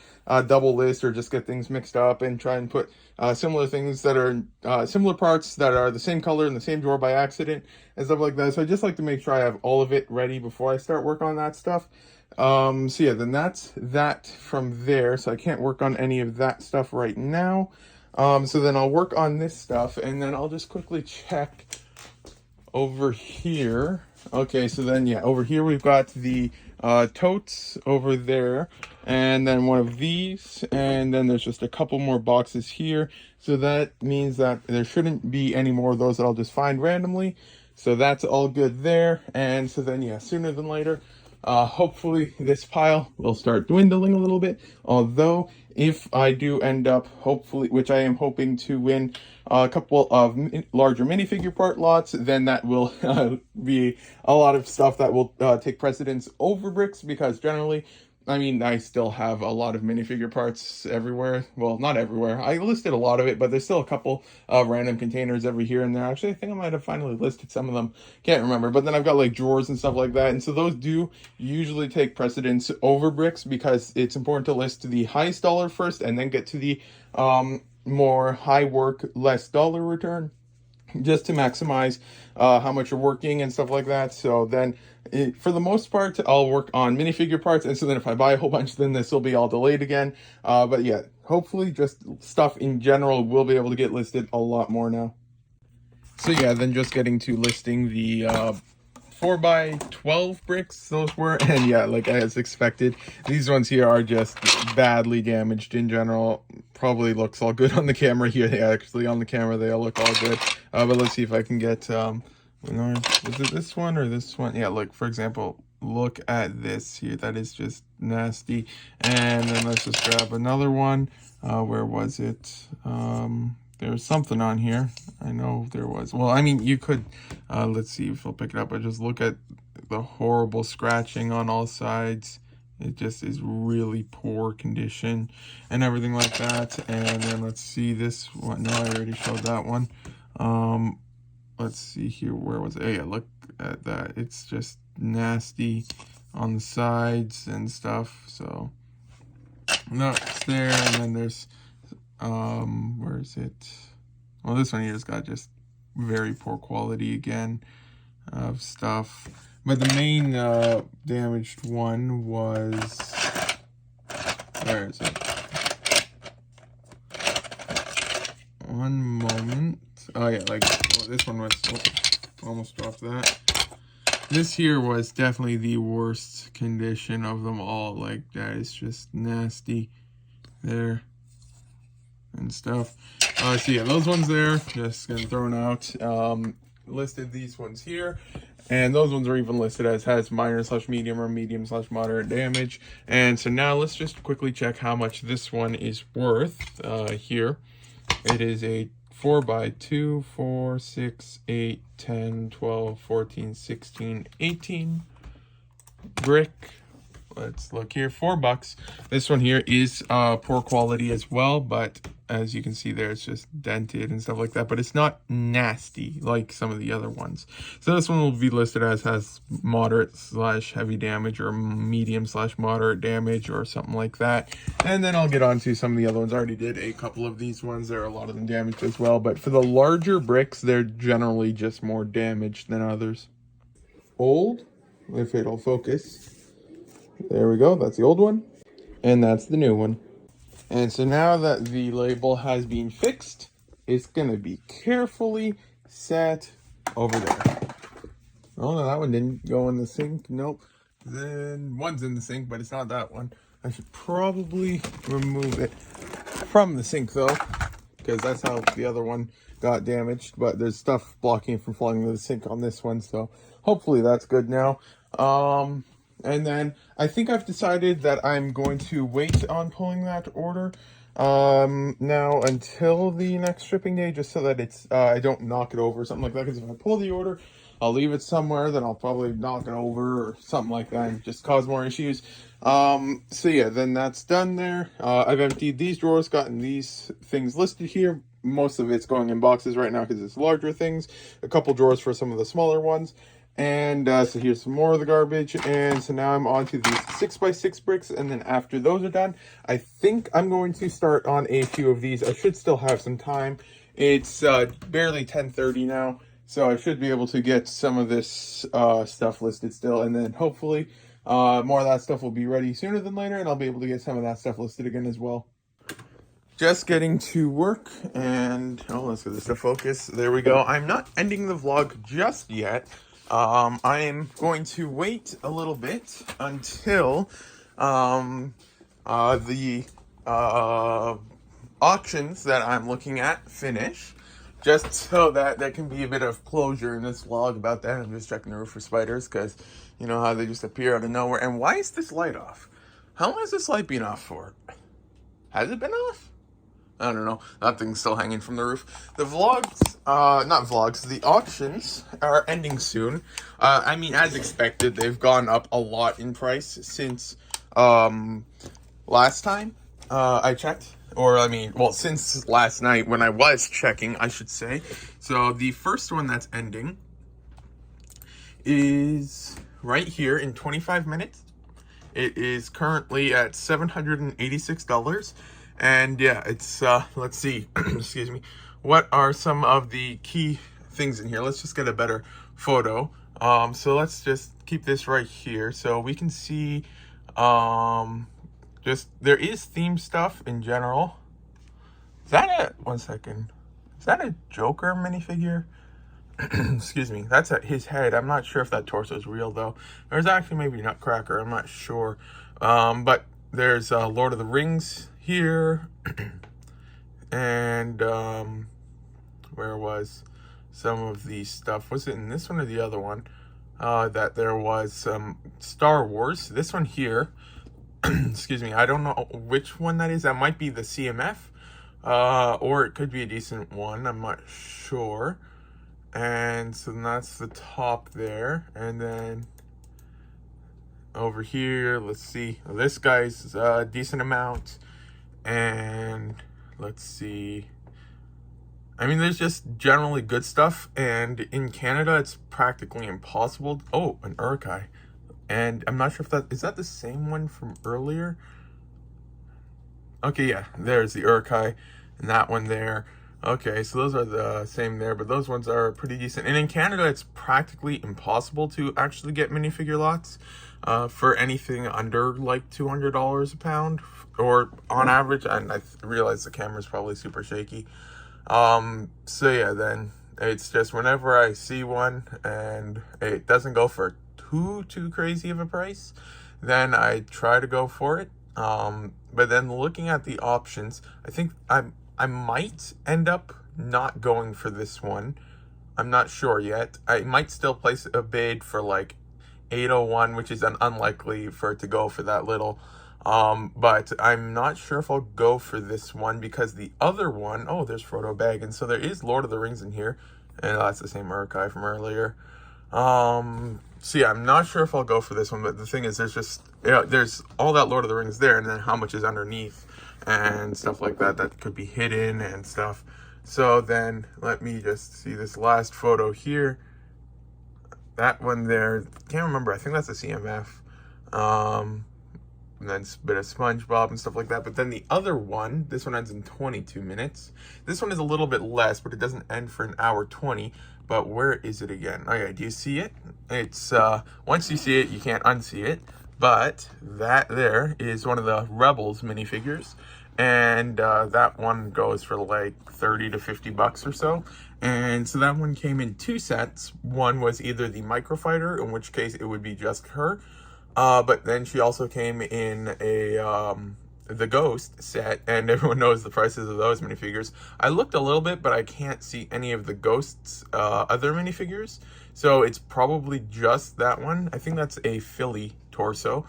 Speaker 1: double list or just get things mixed up and try and put similar things that are similar parts that are the same color in the same drawer by accident and stuff like that. So I just like to make sure I have all of it ready before I start work on that stuff. So yeah, then that's that from there. So I can't work on any of that stuff right now. So then I'll work on this stuff, and then I'll just quickly check over here. Okay, so then yeah, over here we've got the totes over there, and then one of these, and then there's just a couple more boxes here. So that means that there shouldn't be any more of those that I'll just find randomly. So that's all good there. And so then yeah, sooner than later, hopefully this pile will start dwindling a little bit. Although if I do end up, hopefully, which I am hoping to win a couple of larger minifigure part lots, then that will be a lot of stuff that will take precedence over bricks, because generally, I mean, I still have a lot of minifigure parts everywhere. Well, not everywhere. I listed a lot of it, but there's still a couple of random containers every here and there. Actually, I think I might have finally listed some of them. Can't remember. But then I've got like drawers and stuff like that. And so those do usually take precedence over bricks, because it's important to list the highest dollar first and then get to the more high work, less dollar return, just to maximize how much you're working and stuff like that. So then for the most part, I'll work on minifigure parts, and so then if I buy a whole bunch, then this will be all delayed again. But yeah, hopefully just stuff in general will be able to get listed a lot more now. So yeah, then just getting to listing the 4x12 bricks, those were, and yeah, like as expected, these ones here are just badly damaged in general. Probably looks all good on the camera here. They actually, on the camera, they all look all good. But let's see if I can get, was it this one or this one? Yeah, look, for example, look at this here. That is just nasty. And then let's just grab another one. Where was it? There was something on here. I know there was. Well, I mean, you could, let's see if I'll pick it up. But just look at the horrible scratching on all sides. It just is really poor condition and everything like that. And then let's see this one. No, I already showed that one. Let's see here. Where was it? Oh, yeah, look at that. It's just nasty on the sides and stuff. So that's there. And then there's, where is it? Well, this one here's got just very poor quality again of stuff. But the main damaged one was, where is it? One moment. Oh yeah, like, well, this one was, oh, almost dropped that. This here was definitely the worst condition of them all. Like, that is just nasty there and stuff. So yeah, those ones there, just getting thrown out. Listed these ones here, and those ones are even listed as has minor/medium or medium/moderate damage. And so now let's just quickly check how much this one is worth. Here it is a 4x2, 4, 6, 8, 10, 12, 14, 16, 18 brick. Let's look here, $4. This one here is poor quality as well, but as you can see there, it's just dented and stuff like that, but it's not nasty like some of the other ones. So this one will be listed as has moderate/heavy damage or medium/moderate damage or something like that. And then I'll get on to some of the other ones. I already did a couple of these ones. There are a lot of them damaged as well, but for the larger bricks, they're generally just more damaged than others. Old, if it'll focus. There we go, that's the old one, and that's the new one. And so now that the label has been fixed, it's gonna be carefully set over there. Oh no, that one didn't go in the sink, nope. Then one's in the sink, but it's not that one. I should probably remove it from the sink though, because that's how the other one got damaged, but there's stuff blocking it from falling into the sink on this one, so hopefully that's good now. And then I think I've decided that I'm going to wait on pulling that order now until the next shipping day, just so that it's I don't knock it over or something like that, because if I pull the order, I'll leave it somewhere, then I'll probably knock it over or something like that and just cause more issues. So yeah, then that's done there. I've emptied these drawers, gotten these things listed here. Most of it's going in boxes right now because it's larger things. A couple drawers for some of the smaller ones. And so here's some more of the garbage. And so now I'm on to these 6x6 bricks. And then after those are done, I think I'm going to start on a few of these. I should still have some time. It's barely 10:30 now. So I should be able to get some of this stuff listed still. And then hopefully more of that stuff will be ready sooner than later. And I'll be able to get some of that stuff listed again as well. Just getting to work, and let's get this to focus. There we go. I'm not ending the vlog just yet. I am going to wait a little bit until the auctions that I'm looking at finish, just so that there can be a bit of closure in this vlog about that. I'm just checking the roof for spiders, because you know how they just appear out of nowhere. And why is this light off? How long has this light been off for? Has it been off? I don't know. That thing's still hanging from the roof. The vlogs, not vlogs, the auctions are ending soon. I mean, as expected, they've gone up a lot in price since last time I checked. Or, I mean, well, since last night when I was checking, I should say. So, the first one that's ending is right here in 25 minutes. It is currently at $786. And yeah, it's, let's see, excuse me, what are some of the key things in here? Let's just get a better photo. So let's just keep this right here so we can see, just, there is theme stuff in general. Is that one second, is that a Joker minifigure? Excuse me, that's at his head. I'm not sure if that torso is real though. There's actually maybe Nutcracker, I'm not sure. But there's Lord of the Rings here. And where was some of the stuff? Was it in this one or the other one? That there was some Star Wars. This one here, excuse me, I don't know which one that is. That might be the CMF, or it could be a decent one, I'm not sure. And so that's the top there. And then over here, let's see, this guy's a decent amount. And let's see, I mean, there's just generally good stuff. And in Canada, it's practically impossible. Oh, an Urkai. And I'm not sure if that, is that the same one from earlier? Okay, yeah, there's the Urkai and that one there. Okay, so those are the same there, but those ones are pretty decent. And in Canada, it's practically impossible to actually get minifigure lots for anything under like $200 a pound, or on average. And I realize the camera's probably super shaky. So yeah, then it's just whenever I see one and it doesn't go for too crazy of a price, then I try to go for it. But then looking at the options, I think I might end up not going for this one. I'm not sure yet. I might still place a bid for like 801, which is unlikely for it to go for that little. But I'm not sure if I'll go for this one, because the other one, oh, there's Frodo Baggins. So there is Lord of the Rings in here, and that's the same Urkai from earlier. So yeah, I'm not sure if I'll go for this one, but the thing is, there's just, there's all that Lord of the Rings there, and then how much is underneath and stuff like that that could be hidden and stuff. So then let me just see this last photo here. That one there, can't remember, I think that's a CMF. And then a bit of SpongeBob and stuff like that. But then the other one, this one ends in 22 minutes. This one is a little bit less, but it doesn't end for an hour 20. But where is it again? Oh yeah, do you see it? It's, once you see it, you can't unsee it. But that there is one of the Rebels minifigures. And that one goes for like 30 to 50 bucks or so. And so that one came in two sets. One was either the Microfighter, in which case it would be just her. But then she also came in a the Ghost set, and everyone knows the prices of those minifigures. I looked a little bit, but I can't see any of the Ghost's other minifigures. So it's probably just that one. I think that's a Philly torso.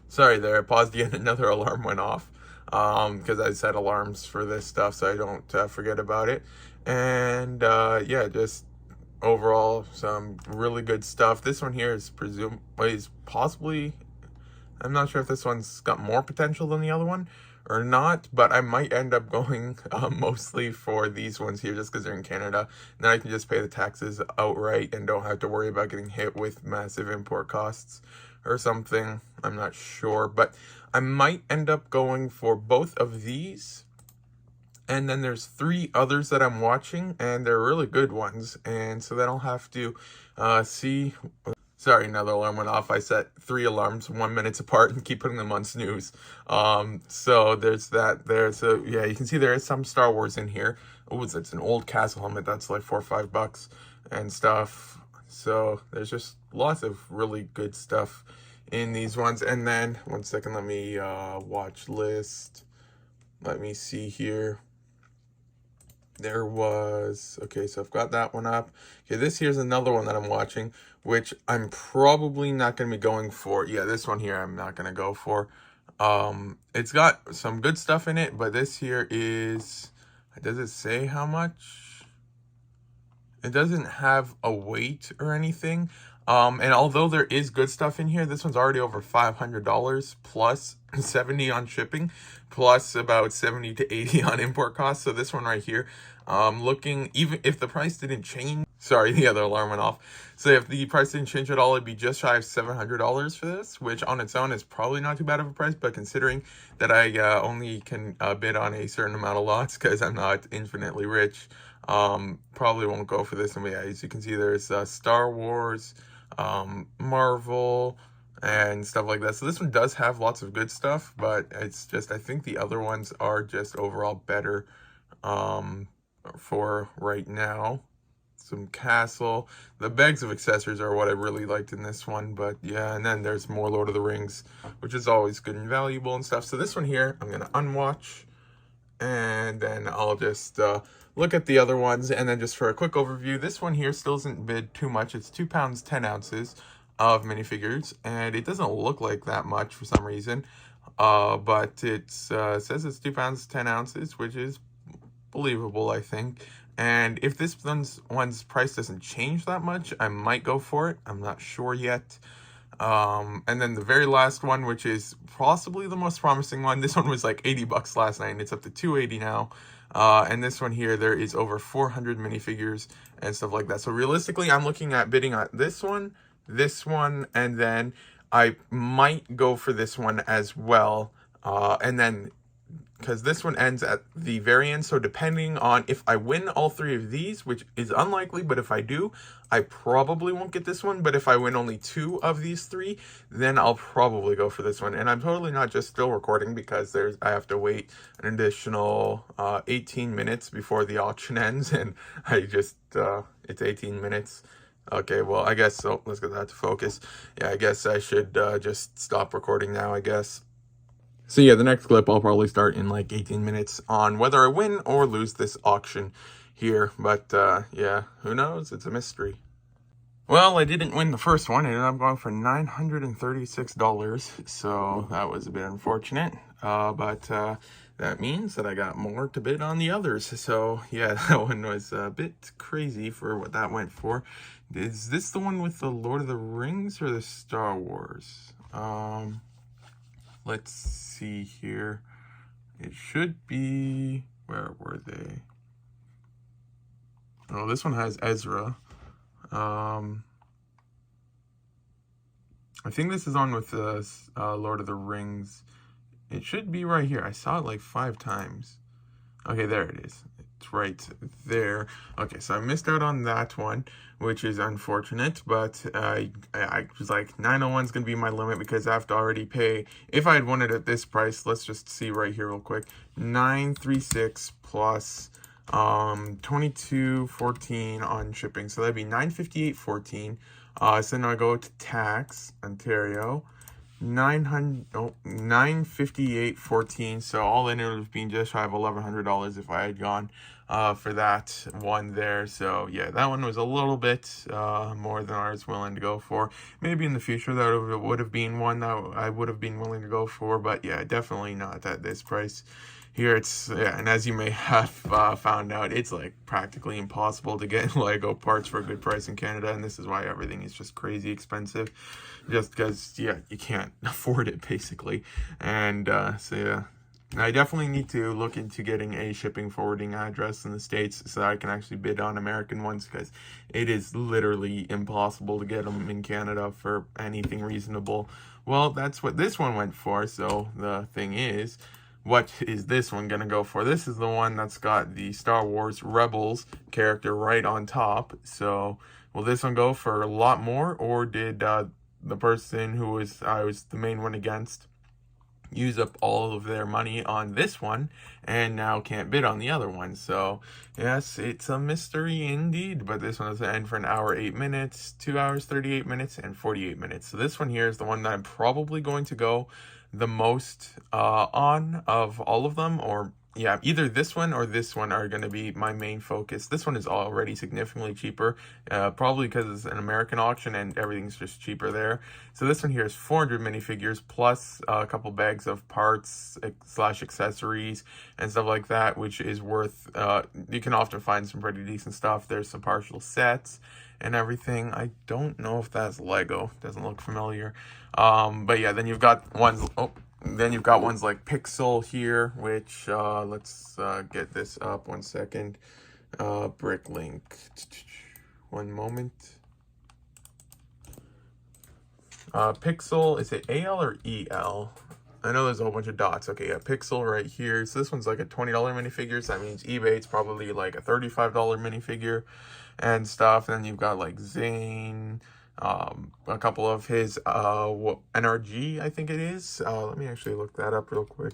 Speaker 1: Sorry there, I paused again, another alarm went off. Because I set alarms for this stuff so I don't forget about it. And yeah, just overall some really good stuff. This one here is possibly, I'm not sure if this one's got more potential than the other one or not, but I might end up going mostly for these ones here just because they're in Canada. And then I can just pay the taxes outright and don't have to worry about getting hit with massive import costs or something. I'm not sure, but I might end up going for both of these. And then there's 3 others that I'm watching, and they're really good ones. And so then I'll have to see. Sorry, another alarm went off. I set 3 alarms 1 minute apart and keep putting them on snooze. So there's that there. So yeah, you can see there is some Star Wars in here. Oh, it's an old castle helmet. That's like $4 or $5 and stuff. So there's just lots of really good stuff in these ones. And then, one second, let me watch list. Let me see here. There was, okay, so I've got that one up. Okay, this here's another one that I'm watching, which I'm probably not going to be going for. Yeah, this one here I'm not going to go for. It's got some good stuff in it, but this here is, does it say how much? It doesn't have a weight or anything. And although there is good stuff in here, this one's already over $500 plus 70 on shipping, plus about 70 to 80 on import costs. So this one right here, looking, even if the price didn't change, sorry, the other alarm went off. So if the price didn't change at all, it'd be just shy of $700 for this, which on its own is probably not too bad of a price. But considering that I only can bid on a certain amount of lots because I'm not infinitely rich, probably won't go for this. And yeah, as you can see, there's Star Wars, Marvel, and stuff like that. So this one does have lots of good stuff, but it's just, I think the other ones are just overall better for right now. Some castle. The bags of accessories are what I really liked in this one, but yeah, and then there's more Lord of the Rings, which is always good and valuable and stuff. So this one here, I'm going to unwatch, and then I'll just look at the other ones. And then just for a quick overview, this one here still isn't bid too much. It's 2 pounds 10 ounces of minifigures, and it doesn't look like that much for some reason, but it says it's 2 pounds 10 ounces, which is believable, I think. And if this one's price doesn't change that much, I might go for it. I'm not sure yet. And then the very last one, which is possibly the most promising one, this one was like $80 last night, and it's up to $280 now. And this one here, there is over 400 minifigures and stuff like that. So realistically, I'm looking at bidding on this one, and then I might go for this one as well. And then, because this one ends at the very end, so depending on if I win all 3 of these, which is unlikely, but if I do, I probably won't get this one. But if I win only 2 of these 3, then I'll probably go for this one. And I'm totally not just still recording because I have to wait an additional 18 minutes before the auction ends, and I just it's 18 minutes. Okay, well, I guess so. Let's get that to focus. Yeah, I guess I should just stop recording now, I guess. So yeah, the next clip I'll probably start in like 18 minutes on whether I win or lose this auction here. But yeah, who knows? It's a mystery. Well, I didn't win the first one. I ended up going for $936. So that was a bit unfortunate. But that means that I got more to bid on the others. So yeah, that one was a bit crazy for what that went for. Is this the one with the Lord of the Rings or the Star Wars? Let's see here. It should be, where were they? Oh, this one has Ezra. I think this is on with the Lord of the Rings. It should be right here. I saw it like 5 times. Okay, there it is. It's right there. Okay, so I missed out on that one, which is unfortunate, but I was like, 901 is going to be my limit because I have to already pay. If I had won it at this price, let's just see right here real quick. 936 plus 22.14 on shipping, so that'd be 958.14. So now I go to tax, Ontario, 958.14. So all in it would have been just shy of $1,100 if I had gone for that one there. So yeah, that one was a little bit more than I was willing to go for. Maybe in the future that would have been one that I would have been willing to go for, but yeah, definitely not at this price here it's, yeah, and as you may have found out, it's like practically impossible to get Lego parts for a good price in Canada, and this is why everything is just crazy expensive, just because, yeah, you can't afford it basically. And so yeah, I definitely need to look into getting a shipping forwarding address in the States so that I can actually bid on American ones, because it is literally impossible to get them in Canada for anything reasonable. Well, that's what this one went for. So the thing is, what is this one gonna go for? This is the one that's got the Star Wars Rebels character right on top. So will this one go for a lot more, or did the person who I was the main one against use up all of their money on this one and now can't bid on the other one? So yes, it's a mystery indeed. But this one is going to end for 1 hour 8 minutes, 2 hours 38 minutes, and 48 minutes. So this one here is the one that I'm probably going to go the most on of all of them. Or yeah, either this one or this one are going to be my main focus. This one is already significantly cheaper, probably because it's an American auction and everything's just cheaper there. So this one here is 400 minifigures plus a couple bags of parts / accessories and stuff like that, which is worth, you can often find some pretty decent stuff. There's some partial sets and everything. I don't know if that's Lego, doesn't look familiar. But yeah, then you've got ones, like Pixel here, which, let's get this up 1 second. Bricklink. One moment. Pixel, is it AL or EL? I know there's a whole bunch of dots. Okay, yeah, Pixel right here. So this one's like a $20 minifigure. So that means eBay, it's probably like a $35 minifigure and stuff. And then you've got like Zane, a couple of his NRG, I think it is. Let me actually look that up real quick.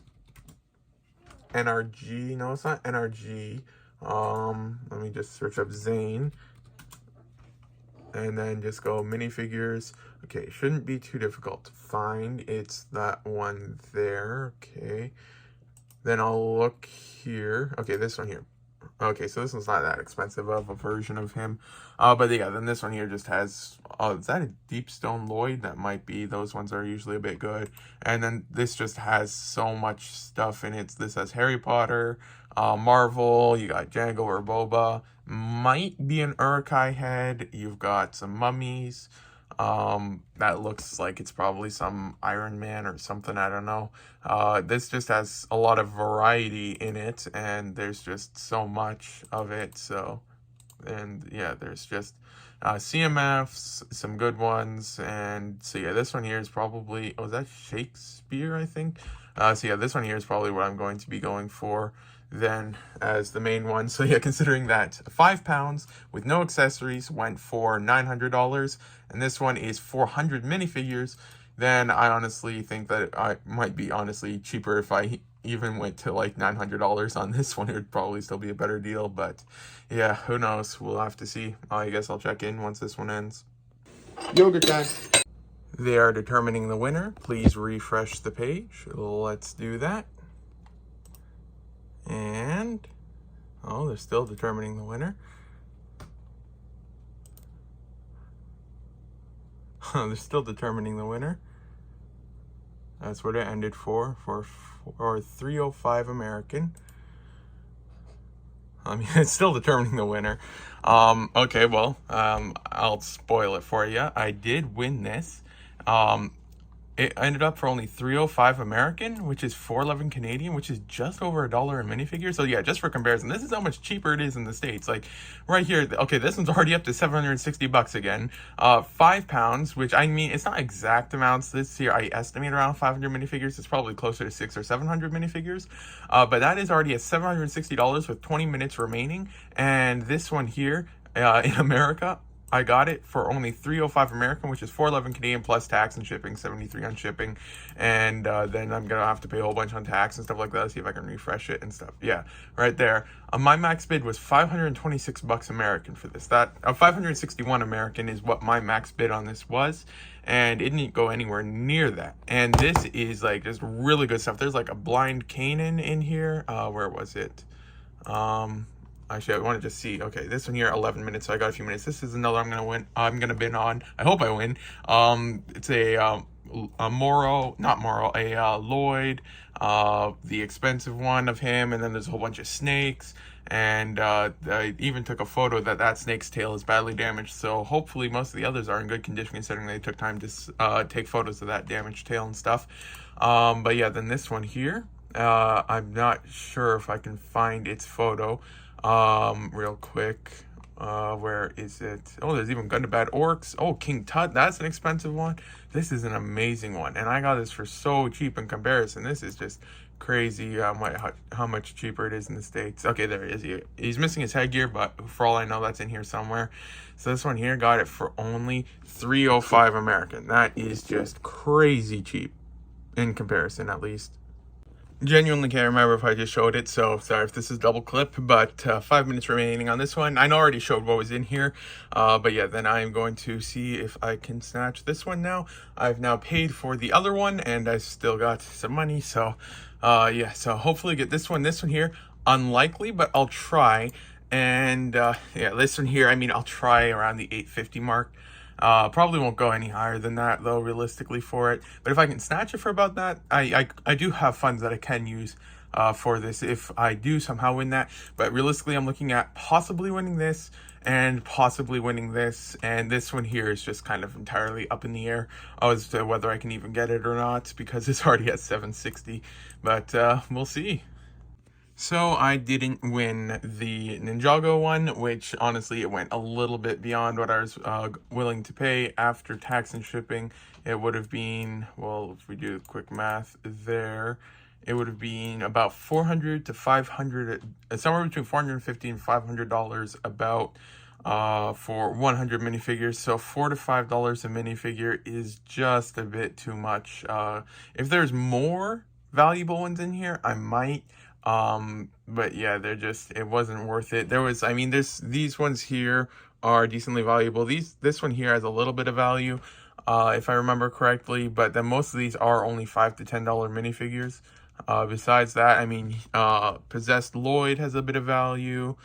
Speaker 1: NRG, no, it's not NRG. Let me just search up Zane and then just go minifigures. Okay, it shouldn't be too difficult to find. It's that one there. Okay, then I'll look here. Okay, this one here. Okay, so this one's not that expensive of a version of him. But yeah, then this one here just has, is that a Deep Stone Lloyd? That might be. Those ones are usually a bit good. And then this just has so much stuff in it. This has Harry Potter, Marvel, you got Django or Boba, might be an Uruk-hai head, you've got some mummies. That looks like it's probably some Iron Man or something, I don't know. This just has a lot of variety in it, and there's just so much of it. So, and yeah, there's just CMFs, some good ones. And so yeah, this one here is probably, oh, is that Shakespeare, I think? So yeah, this one here is probably what I'm going to be going for then as the main one. So yeah, considering that £5 with no accessories went for $900, and this one is 400 minifigures, then I honestly think that I might be honestly cheaper if I even went to like $900 on this one. It would probably still be a better deal, but yeah, who knows? We'll have to see. I guess I'll check in once this one ends. Yoga time. They are determining the winner. Please refresh the page. Let's do that. And, oh, they're still determining the winner. They're still determining the winner. That's what it ended for 305 American. I mean, it's still determining the winner. Okay, well, I'll spoil it for you. I did win this. It ended up for only 305 American, which is 411 Canadian, which is just over $1 a minifigure. So yeah, just for comparison, this is how much cheaper it is in the States. Like right here, okay, this one's already up to 760 bucks again. £5, which I mean, it's not exact amounts. This here, I estimate around 500 minifigures. It's probably closer to 600 or 700 minifigures. But that is already at $760 with 20 minutes remaining. And this one here, in America, I got it for only 305 American, which is 411 Canadian plus tax and shipping, 73 on shipping. And then I'm gonna have to pay a whole bunch on tax and stuff like that. See if I can refresh it and stuff. Yeah, right there. My max bid was 526 bucks American for this. That 561 American is what my max bid on this was, and it didn't go anywhere near that. And this is like just really good stuff. There's like a blind Canaan in here. Where was it? Actually, I want to just see. Okay, this one here, 11 minutes, so I got a few minutes. This is another I'm gonna bid on. I hope I win. It's a Lloyd, the expensive one of him, and then there's a whole bunch of snakes. And I even took a photo that snake's tail is badly damaged. So hopefully most of the others are in good condition, considering they took time to take photos of that damaged tail and stuff. But yeah, then this one here, I'm not sure if I can find its photo real quick. Where is it? Oh, there's even good to bad orcs. Oh, King Tut, that's an expensive one. This is an amazing one, and I got this for so cheap in comparison. This is just crazy how much cheaper it is in the States. Okay, there he is. He's missing his headgear, but for all I know, that's in here somewhere. So this one here, got it for only $305 American. That is just crazy cheap in comparison, at least. Genuinely can't remember if I just showed it, so sorry if this is double clip, but 5 minutes remaining on this one. I know I already showed what was in here, but yeah, then I am going to see if I can snatch this one now. I've now paid for the other one, and I still got some money, so yeah, so hopefully get this one. This one here, unlikely, but I'll try. And yeah, this one here, I mean, I'll try around the 850 mark. Probably won't go any higher than that, though, realistically, for it. But if I can snatch it for about that, I do have funds that I can use for this if I do somehow win that. But realistically, I'm looking at possibly winning this and possibly winning this. And this one here is just kind of entirely up in the air as to whether I can even get it or not, because it's already at 760. But we'll see. So I didn't win the Ninjago one, which honestly it went a little bit beyond what I was willing to pay after tax and shipping. It would have been, well, if we do quick math there, it would have been about $400 to $500, somewhere between $450 and $500 about for 100 minifigures. So $4 to $5 a minifigure is just a bit too much. If there's more valuable ones in here, I might. But yeah, it wasn't worth it. There was, I mean, these ones here are decently valuable. This one here has a little bit of value, if I remember correctly, but then most of these are only $5 to $10 minifigures. Besides that, I mean, Possessed Lloyd has a bit of value,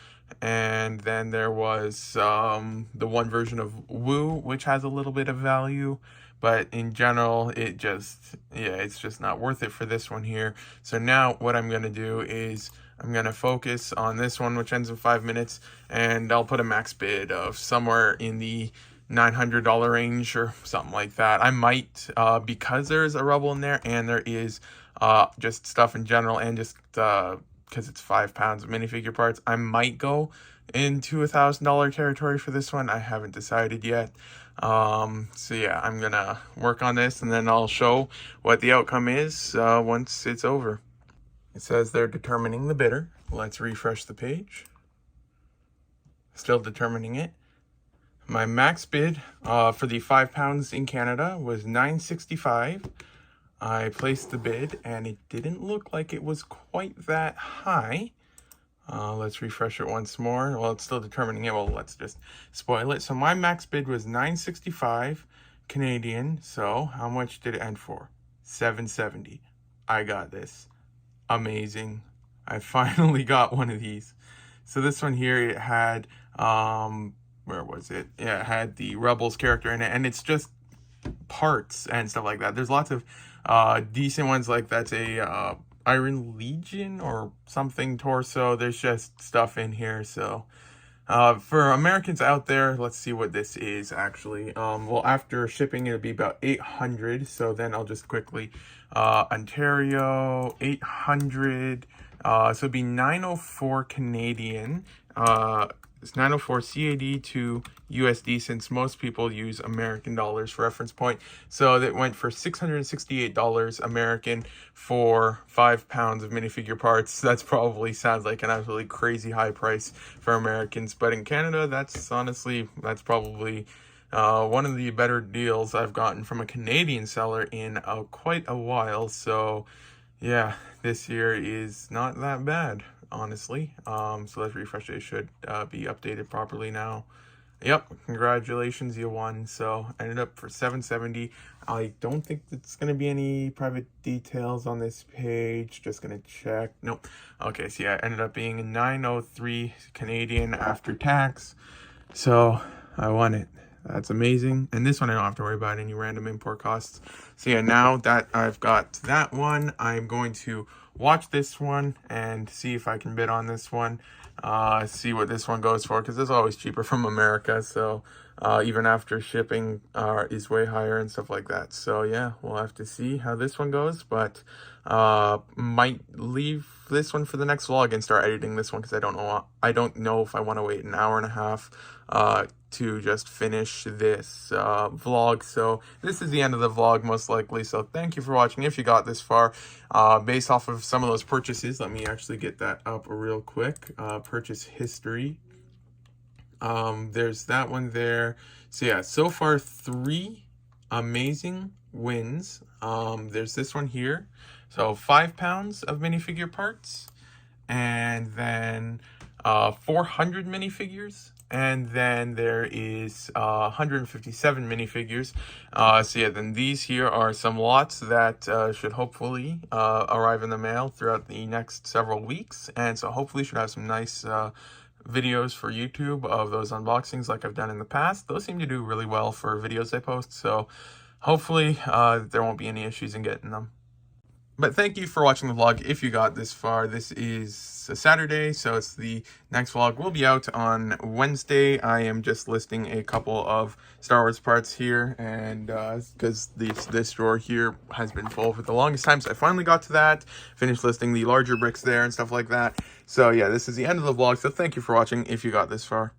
Speaker 1: and then there was, the one version of Wu, which has a little bit of value. But in general, it's just not worth it for this one here. So now what I'm going to do is I'm going to focus on this one, which ends in 5 minutes, and I'll put a max bid of somewhere in the $900 range or something like that. I might, because there's a Rebel in there and there is just stuff in general, and just because it's 5 pounds of minifigure parts, I might go into $1,000 territory for this one. I haven't decided yet. So yeah, I'm gonna work on this, and then I'll show what the outcome is once it's over. It says they're determining the bidder. Let's refresh the page. Still determining it. My max bid for the 5 pounds in Canada was $965. I placed the bid, and it didn't look like it was quite that high. Let's refresh it once more. Well, it's still determining it. Well, let's just spoil it. So my max bid was $965 Canadian. So how much did it end for? $770. I got this. Amazing. I finally got one of these. So this one here, it had, where was it? Yeah, it had the Rebels character in it, and it's just parts and stuff like that. There's lots of decent ones, like that's a Iron Legion or something torso. There's just stuff in here. So for Americans out there, let's see what this is actually. Well, after shipping it'll be about 800. So then I'll just quickly Ontario 800. So it'd be 904 Canadian. It's 904 CAD to USD, since most people use American dollars for reference point. So that went for $668 American for 5 pounds of minifigure parts. That's probably sounds like an absolutely crazy high price for Americans, but in Canada, that's probably one of the better deals I've gotten from a Canadian seller in quite a while. So yeah, this year is not that bad, honestly. So let's refresh it. It should be updated properly now. Yep, congratulations, you won. So ended up for $770. I don't think there's gonna be any private details on this page. Just gonna check. Nope. Okay, so yeah, it ended up being 903 Canadian after tax. So I won it. That's amazing. And this one I don't have to worry about any random import costs. So yeah, now that I've got that one, I'm going to watch this one and see if I can bid on this one. See what this one goes for, because it's always cheaper from America. So even after shipping is way higher and stuff like that. So yeah, we'll have to see how this one goes, but might leave this one for the next vlog and start editing this one, because I don't know if I want to wait an hour and a half to just finish this vlog. So this is the end of the vlog most likely. So thank you for watching if you got this far. Based off of some of those purchases, let me actually get that up real quick. Purchase history. There's that one there. So yeah, so far 3 amazing wins. There's this one here. So 5 pounds of minifigure parts, and then 400 minifigures, and then there is 157 minifigures. So yeah, then these here are some lots that should hopefully arrive in the mail throughout the next several weeks, and so hopefully should have some nice videos for YouTube of those unboxings like I've done in the past. Those seem to do really well for videos I post, so hopefully there won't be any issues in getting them. But thank you for watching the vlog if you got this far. This is a Saturday, so it's the next vlog will be out on Wednesday. I am just listing a couple of Star Wars parts here, and because this drawer here has been full for the longest time, so I finally got to that, finished listing the larger bricks there and stuff like that. So yeah, this is the end of the vlog, so thank you for watching if you got this far.